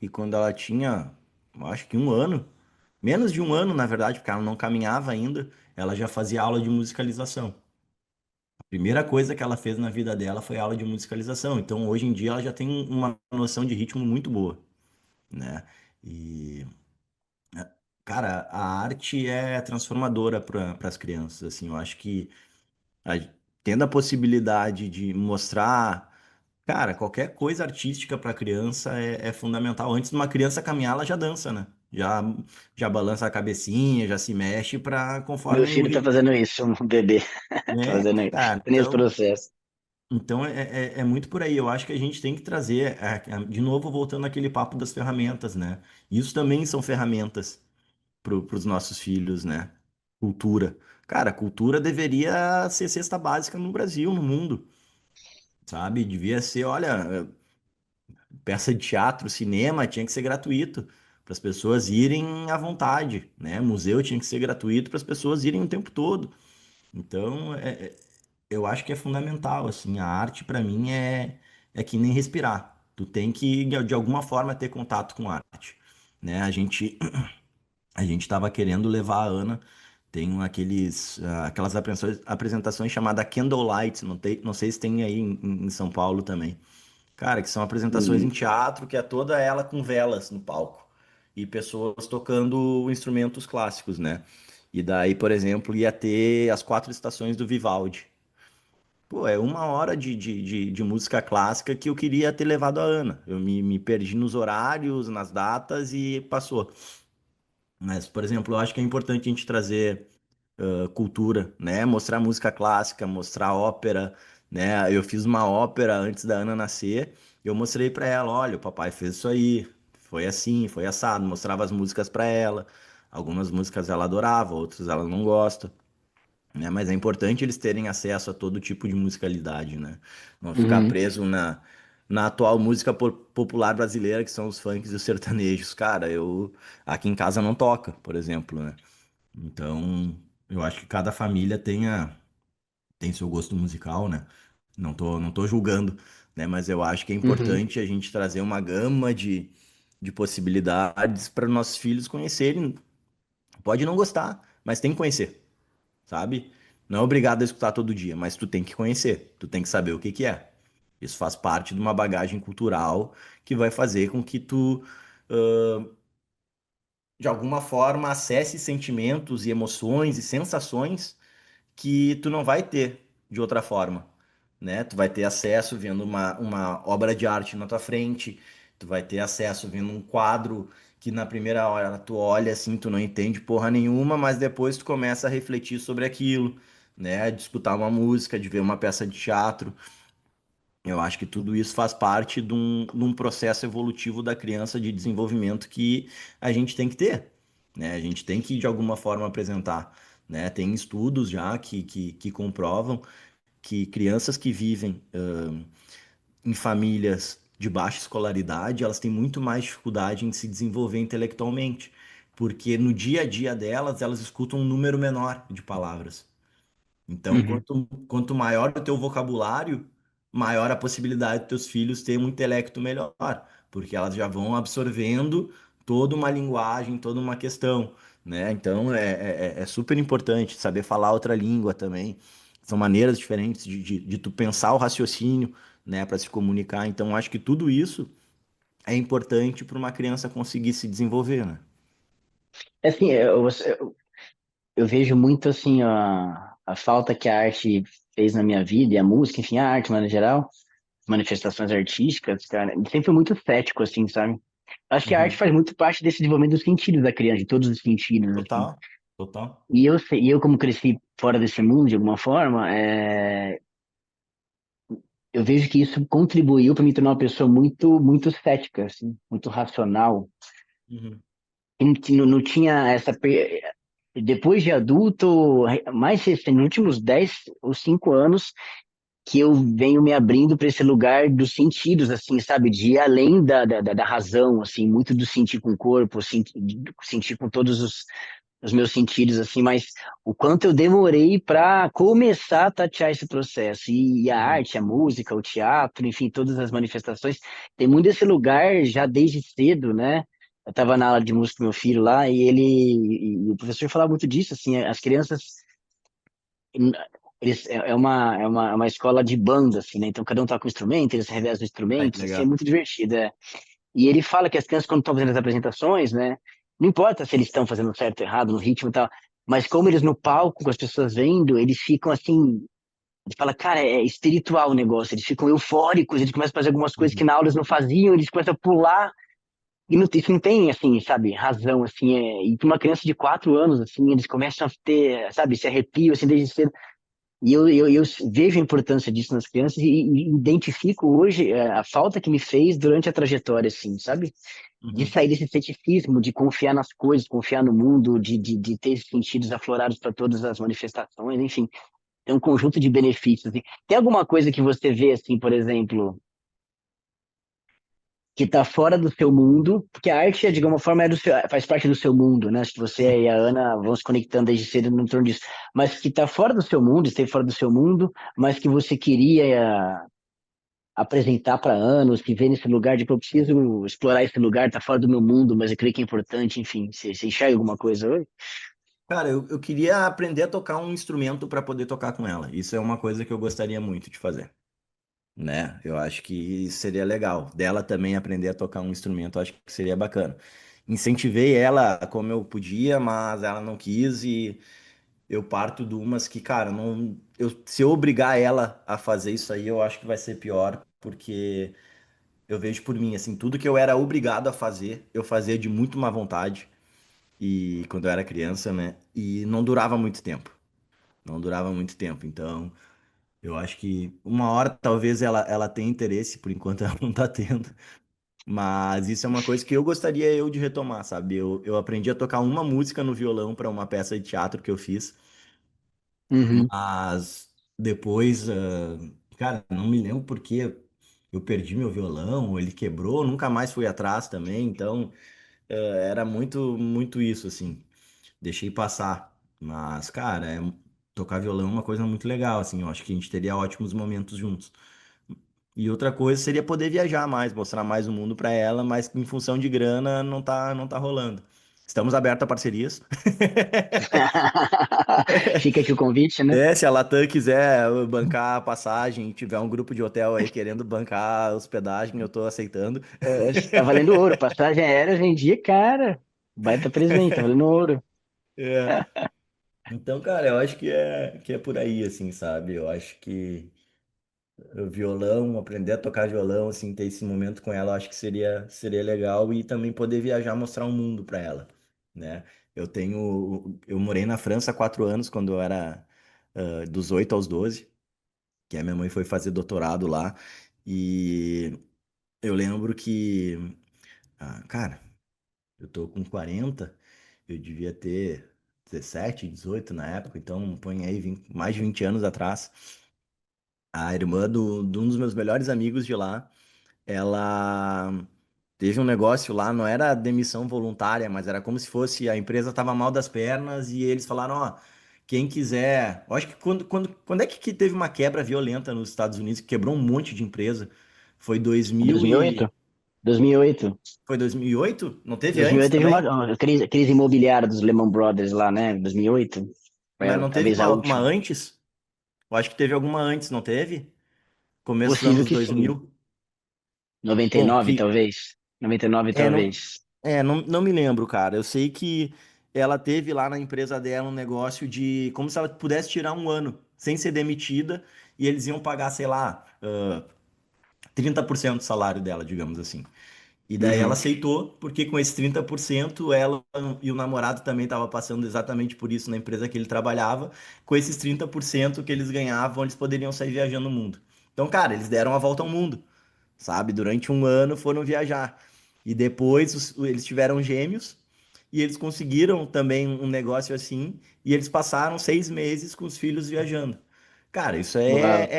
e quando ela tinha, eu acho que um ano, menos de um ano, na verdade, porque ela não caminhava ainda, ela já fazia aula de musicalização. A primeira coisa que ela fez na vida dela foi aula de musicalização. Então, hoje em dia, ela já tem uma noção de ritmo muito boa, né? E, cara, a arte é transformadora para as crianças, assim. Eu acho que a- tendo a possibilidade de mostrar. Cara, qualquer coisa artística para criança é fundamental. Antes de uma criança caminhar, ela já dança, né? Já balança a cabecinha, já se mexe para Meu conforme o filho tá ritmo. fazendo isso, um bebê. Tá É, fazendo isso. cara, Tá nesse processo. então é muito por aí. Eu acho que a gente tem que trazer, de novo, voltando àquele papo das ferramentas, né? Isso também são ferramentas para os nossos filhos, né? Cultura. Cara, cultura deveria ser cesta básica no Brasil, no mundo, sabe? Devia ser, olha, peça de teatro, cinema tinha que ser gratuito para as pessoas irem à vontade, né? Museu tinha que ser gratuito para as pessoas irem o tempo todo. Então, eu acho que é fundamental, assim, a arte para mim é que nem respirar. Tu tem que de alguma forma ter contato com arte, né? A gente estava querendo levar a Ana, tem aquelas apresentações chamadas Candlelight, não sei se tem aí em São Paulo também. Cara, que são apresentações em Hum. teatro, que é toda ela com velas no palco. E pessoas tocando instrumentos clássicos, né? E daí, por exemplo, ia ter as quatro estações do Vivaldi. Pô, é uma hora de música clássica que eu queria ter levado a Ana. Eu me perdi nos horários, nas datas e passou. Mas, por exemplo, eu acho que é importante a gente trazer cultura, né? Mostrar música clássica, mostrar ópera, né? Eu fiz uma ópera antes da Ana nascer, eu mostrei para ela, olha, o papai fez isso aí, foi assim, foi assado, mostrava as músicas para ela. Algumas músicas ela adorava, outras ela não gosta, né? Mas é importante eles terem acesso a todo tipo de musicalidade, né? Não ficar Uhum. preso na atual música popular brasileira, que são os funks e os sertanejos. Cara, eu aqui em casa não toca, por exemplo, né? Então, eu acho que cada família tem seu gosto musical, né? Não tô julgando, né? Mas eu acho que é Uhum. importante a gente trazer uma gama de possibilidades para nossos filhos conhecerem. Pode não gostar, mas tem que conhecer, sabe? Não é obrigado a escutar todo dia, mas tu tem que conhecer, tu tem que saber o que que é. Isso faz parte de uma bagagem cultural que vai fazer com que tu, de alguma forma, acesse sentimentos e emoções e sensações que tu não vai ter de outra forma, né? Tu vai ter acesso vendo uma obra de arte na tua frente, tu vai ter acesso vendo um quadro que na primeira hora tu olha assim, tu não entende porra nenhuma, mas depois tu começa a refletir sobre aquilo, né? De escutar uma música, de ver uma peça de teatro. Eu acho que tudo isso faz parte de um processo evolutivo da criança de desenvolvimento que a gente tem que ter, né? A gente tem que, de alguma forma, apresentar, né? Tem estudos já que comprovam que crianças que vivem em famílias de baixa escolaridade, elas têm muito mais dificuldade em se desenvolver intelectualmente, porque no dia a dia delas, elas escutam um número menor de palavras. Então, Uhum. quanto maior o teu vocabulário, maior a possibilidade de teus filhos terem um intelecto melhor, porque elas já vão absorvendo toda uma linguagem, toda uma questão, né? Então, é super importante saber falar outra língua também. São maneiras diferentes de tu pensar o raciocínio, né, para se comunicar. Então, acho que tudo isso é importante para uma criança conseguir se desenvolver, né? Assim, eu vejo muito assim a falta que a arte fez na minha vida, e a música, enfim, a arte, mas no geral, manifestações artísticas, cara, eu sempre fui muito cético, assim, sabe? Acho que a arte Uhum. faz muito parte desse desenvolvimento dos sentidos da criança, de todos os sentidos, assim. Total, total. E eu como cresci fora desse mundo, de alguma forma, eu vejo que isso contribuiu para me tornar uma pessoa muito cética, assim, muito racional. Uhum. E não tinha depois de adulto, mais recente, nos últimos 10 ou 5 anos, que eu venho me abrindo para esse lugar dos sentidos, assim, sabe? De ir além da razão, assim, muito do sentir com o corpo, sentir com todos os meus sentidos, assim, mas o quanto eu demorei para começar a tatear esse processo. E a Uhum. arte, a música, o teatro, enfim, todas as manifestações, tem muito esse lugar já desde cedo, né? Eu estava na aula de música com meu filho lá e o professor falava muito disso, assim, as crianças é uma escola de banda, assim, né? Então cada um toca um instrumento, eles revezam os Ai, que instrumentos, assim, é legal. muito divertido. E ele fala que as crianças, quando estão fazendo as apresentações, né? Não importa se eles estão fazendo certo ou errado no ritmo e tal, mas como eles no palco, com as pessoas vendo, eles ficam assim. Ele fala, cara, é espiritual o negócio. Eles ficam eufóricos, eles começam a fazer algumas coisas que Uhum. na aula eles não faziam, eles começam a pular. E não, isso não tem, assim, sabe, razão, assim. E para uma criança de 4 anos, assim, eles começam a ter, sabe, esse arrepio, assim, desde cedo. E eu vejo a importância disso nas crianças e identifico hoje a falta que me fez durante a trajetória, assim, sabe? De Uhum. sair desse ceticismo, de confiar nas coisas, confiar no mundo, de ter esses sentidos aflorados para todas as manifestações, enfim, tem um conjunto de benefícios. E tem alguma coisa que você vê, assim, por exemplo, que está fora do seu mundo, porque a arte, de alguma forma, faz parte do seu mundo, né? Acho que você e a Ana vão se conectando desde cedo no torno disso, mas que está fora do seu mundo, esteve fora do seu mundo, mas que você queria apresentar para anos, que vê nesse lugar de que eu preciso explorar esse lugar, tá fora do meu mundo, mas eu creio que é importante, enfim, você enxerga alguma coisa hoje? Cara, eu queria aprender a tocar um instrumento para poder tocar com ela. Isso é uma coisa que eu gostaria muito de fazer, né? Eu acho que seria legal. Dela também aprender a tocar um instrumento, eu acho que seria bacana. Incentivei ela como eu podia, mas ela não quis e eu parto de umas que, cara, não, se eu obrigar ela a fazer isso aí, eu acho que vai ser pior, porque eu vejo por mim, assim, tudo que eu era obrigado a fazer, eu fazia de muito má vontade e quando eu era criança, né? E não durava muito tempo. Não durava muito tempo. Então, eu acho que uma hora talvez ela tenha interesse, por enquanto ela não tá tendo. Mas isso é uma coisa que eu gostaria eu de retomar, sabe? Eu aprendi a tocar uma música no violão para uma peça de teatro que eu fiz, Uhum. mas depois, cara, não me lembro por que eu perdi meu violão, ele quebrou, nunca mais fui atrás também, então era muito isso, assim. Deixei passar. Mas, cara, tocar violão é uma coisa muito legal, assim. Eu acho que a gente teria ótimos momentos juntos. E outra coisa seria poder viajar mais, mostrar mais o mundo pra ela, mas em função de grana não tá rolando. Estamos abertos a parcerias. Fica aqui o convite, né? Se a Latam quiser bancar a passagem, tiver um grupo de hotel aí querendo bancar a hospedagem, eu tô aceitando. Tá valendo ouro. Passagem aérea hoje em dia, cara. Baita presente, tá valendo ouro. É. Então, cara, eu acho que é por aí, assim, sabe? Eu acho que violão, aprender a tocar violão, assim, ter esse momento com ela, eu acho que seria legal e também poder viajar, mostrar o mundo para ela, né? Eu morei na França há 4 anos, quando eu era dos 8 aos 12, que a minha mãe foi fazer doutorado lá, e eu lembro que, cara, eu tô com 40, eu devia ter 17, 18 na época, então põe aí mais de 20 anos atrás. A irmã de um dos meus melhores amigos de lá, ela teve um negócio lá, não era demissão voluntária, mas era como se fosse a empresa estava mal das pernas e eles falaram, ó, quem quiser. Eu acho que quando é que teve uma quebra violenta nos Estados Unidos, que quebrou um monte de empresa? Foi 2008? 2008. foi 2008? Não teve antes 2008 teve também? uma crise imobiliária dos Lehman Brothers lá, né? 2008. Mas não teve Talvez a uma última. antes? Eu acho que teve alguma antes, não teve? Começo dos Possível anos que dois sim. mil. Bom, 99, que talvez. 99, não, talvez. não me lembro, cara. Eu sei que ela teve lá na empresa dela um negócio de como se ela pudesse tirar um ano sem ser demitida e eles iam pagar, sei lá, 30% do salário dela, digamos assim. E daí ela Uhum. aceitou, porque com esse 30% ela e o namorado também estavam passando exatamente por isso na empresa que ele trabalhava. Com esses 30% que eles ganhavam, eles poderiam sair viajando o mundo. Então, cara, eles deram a volta ao mundo, sabe? Durante um ano foram viajar. E depois eles tiveram gêmeos e eles conseguiram também um negócio assim. E eles passaram 6 meses com os filhos viajando. Cara, isso Uau.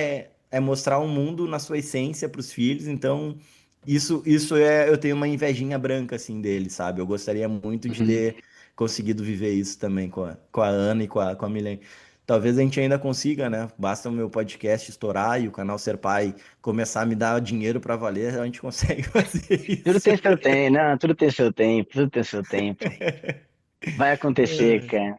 é mostrar o mundo na sua essência para os filhos. Então, isso é. Eu tenho uma invejinha branca assim dele, sabe? Eu gostaria muito de Uhum. ter conseguido viver isso também com a Ana e com a Milene. Talvez a gente ainda consiga, né? Basta o meu podcast estourar e o canal Ser Pai começar a me dar dinheiro para valer, a gente consegue fazer Tudo isso. tem seu tempo, não, tudo tem seu tempo, tudo tem seu tempo. Vai acontecer, cara.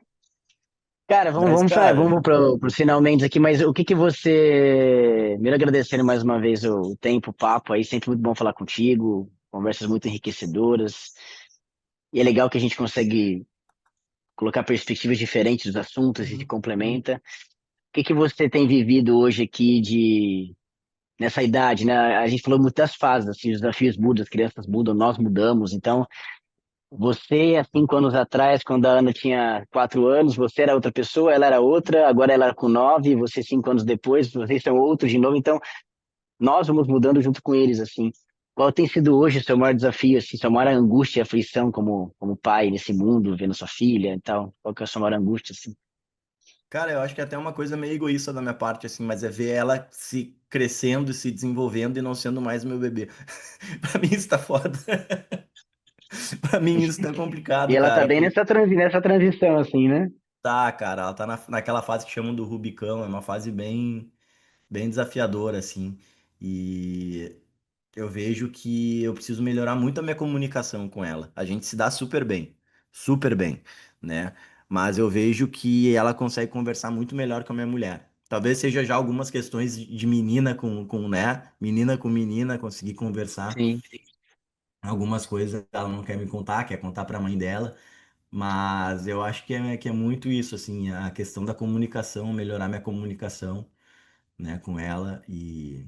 Cara, Mas, vamos cara, pro finalmente aqui, mas o que que você. Primeiro agradecendo mais uma vez o tempo, o papo aí, sempre muito bom falar contigo, conversas muito enriquecedoras. E é legal que a gente consegue colocar perspectivas diferentes dos assuntos e se uhum, complementa. O que que você tem vivido hoje aqui de nessa idade, né? A gente falou muito das fases, assim, os desafios mudam, as crianças mudam, nós mudamos. Então, você, há 5 anos atrás, quando a Ana tinha 4 anos, você era outra pessoa, ela era outra, agora ela com 9, você 5 anos depois, vocês são outros de novo. Então, nós vamos mudando junto com eles, assim. Qual tem sido hoje o seu maior desafio, assim, sua maior angústia e aflição como pai nesse mundo, vendo sua filha e tal? Qual que é a sua maior angústia, assim? cara, eu acho que é até uma coisa meio egoísta da minha parte, assim, mas é ver ela se crescendo e se desenvolvendo e não sendo mais meu bebê. Pra mim isso tá foda. Pra mim isso tá E complicado, ela tá cara. bem nessa transição, assim, né? Tá, cara, ela tá naquela fase que chamam do Rubicão, é uma fase bem desafiadora, assim. E eu vejo que eu preciso melhorar muito a minha comunicação com ela. A gente se dá super bem, né? Mas eu vejo que ela consegue conversar muito melhor com a minha mulher. Talvez seja já algumas questões de menina né? Menina com menina, conseguir conversar. Sim. Algumas coisas ela não quer me contar, quer contar para a mãe dela. Mas eu acho que é muito isso, assim, a questão da comunicação, melhorar minha comunicação, né, com ela e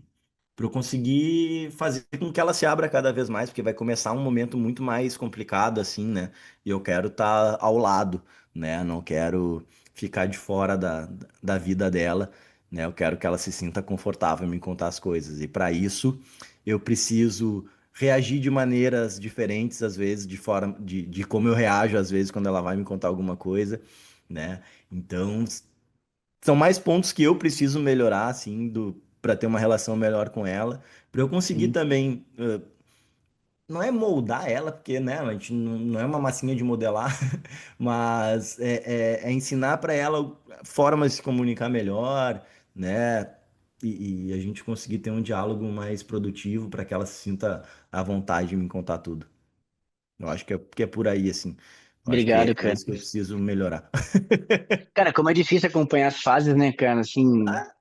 para eu conseguir fazer com que ela se abra cada vez mais, porque vai começar um momento muito mais complicado, assim, né? E eu quero estar ao lado, né? Não quero ficar de fora da vida dela, né? Eu quero que ela se sinta confortável em me contar as coisas. E para isso, eu preciso reagir de maneiras diferentes, às vezes, de forma de como eu reajo, às vezes, quando ela vai me contar alguma coisa, né? Então, são mais pontos que eu preciso melhorar, assim, para ter uma relação melhor com ela, para eu conseguir Sim. também, não é moldar ela, porque, né, a gente não é uma massinha de modelar, mas é ensinar para ela formas de se comunicar melhor, né, e a gente conseguir ter um diálogo mais produtivo para que ela se sinta à vontade de me contar tudo. Eu acho que é por aí, assim. Eu acho que Obrigado, é cara. isso que eu preciso melhorar. Cara, como é difícil acompanhar as fases, né, cara? Assim, Ah,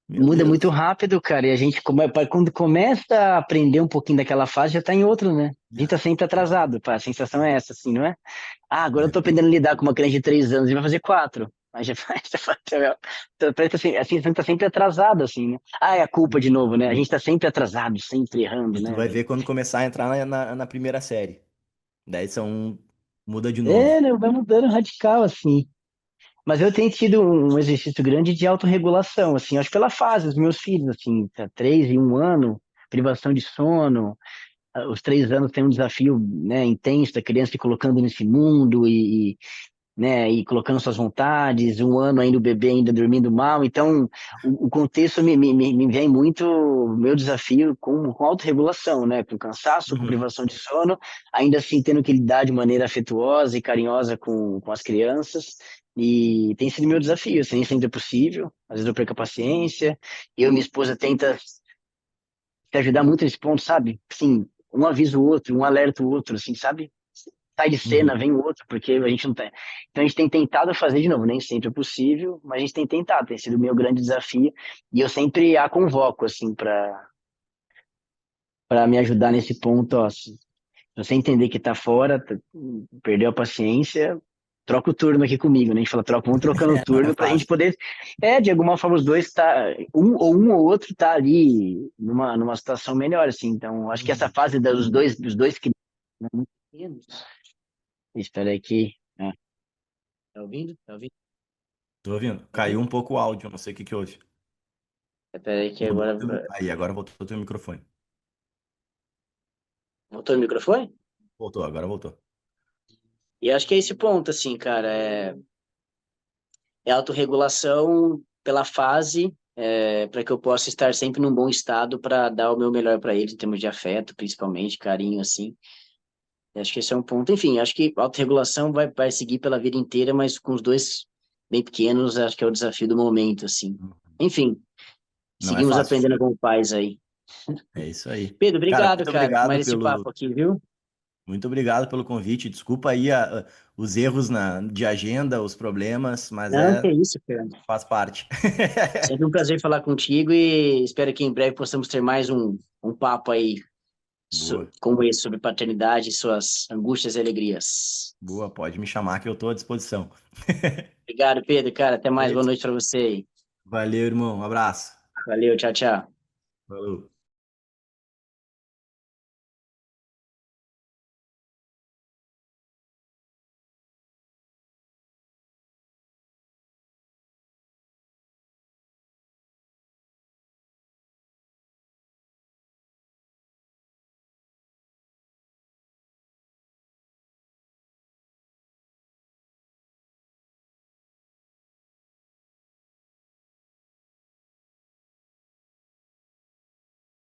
meu muda muito Deus. rápido, cara. E a gente, quando começa a aprender um pouquinho daquela fase, já tá em outra, né? A gente tá sempre atrasado, pá. A sensação é essa, assim, não é? Ah, agora eu tô aprendendo a lidar com uma criança de 3 anos e vai fazer 4. Aí já faz, parece assim, a sensação tá sempre atrasado, assim, né? Ah, é a culpa de novo, né? A gente tá sempre atrasado, sempre errando, E tu né, vai velho? ver quando começar a entrar na primeira série. Daí muda de novo. É, né? Vai mudando radical, assim. Mas eu tenho tido um exercício grande de autorregulação, assim, acho pela fase, os meus filhos, assim, tá 3 e 1 ano, privação de sono, os 3 anos tem um desafio, né, intenso da criança se colocando nesse mundo né, e colocando suas vontades, 1 ano ainda o bebê ainda dormindo mal, então o contexto me vem muito o meu desafio com autorregulação, né, com cansaço, com Uhum. privação de sono, ainda assim tendo que lidar de maneira afetuosa e carinhosa com as crianças, e tem sido meu desafio, assim, nem sempre é possível, às vezes eu perco a paciência, eu e minha esposa tenta se ajudar muito nesse ponto, sabe? Assim, um avisa o outro, um alerta o outro, assim, sabe? sai de cena, Uhum. vem o outro, porque a gente não tem. Então a gente tem tentado fazer de novo, nem sempre é possível, mas a gente tem tentado, tem sido o meu grande desafio, e eu sempre a convoco, assim, para me ajudar nesse ponto, ó, se você entender que tá fora, perdeu a paciência, troca o turno aqui comigo, né? A gente fala, troca, vamos trocando o Não é turno pra gente fácil. poder, de alguma forma os dois tá, um ou outro tá ali numa situação melhor, assim. Então, acho que essa Uhum. fase dos dois que né, muito pequenos. Espera aí que, tá ouvindo? Tá ouvindo? Tô ouvindo. Tá ouvindo? Caiu um pouco o áudio, não sei o que que houve. Espera aí que Mudou agora Aí, agora voltou o teu microfone. voltou o microfone? Voltou, agora voltou. E acho que é esse ponto, assim, cara, é autorregulação pela fase, para que eu possa estar sempre num bom estado para dar o meu melhor para eles, em termos de afeto, principalmente, carinho, assim. E acho que esse é um ponto. Enfim, acho que a autorregulação vai seguir pela vida inteira, mas com os dois bem pequenos, acho que é o desafio do momento, assim. Enfim, Não é seguimos fácil. aprendendo com pais aí. É isso aí. Pedro, Cara, obrigado, cara, por mais esse papo aqui, viu? muito obrigado pelo convite. Desculpa aí os erros de agenda, os problemas, mas Não, que isso, cara. faz parte. Sempre um prazer falar contigo e espero que em breve possamos ter mais um papo aí Boa, como esse sobre paternidade e suas angústias e alegrias. boa, pode me chamar que eu estou à disposição. Obrigado, Pedro, cara. Até mais. Boa Feito. noite para você aí. Valeu, irmão. Um abraço. Valeu, tchau, tchau. Falou.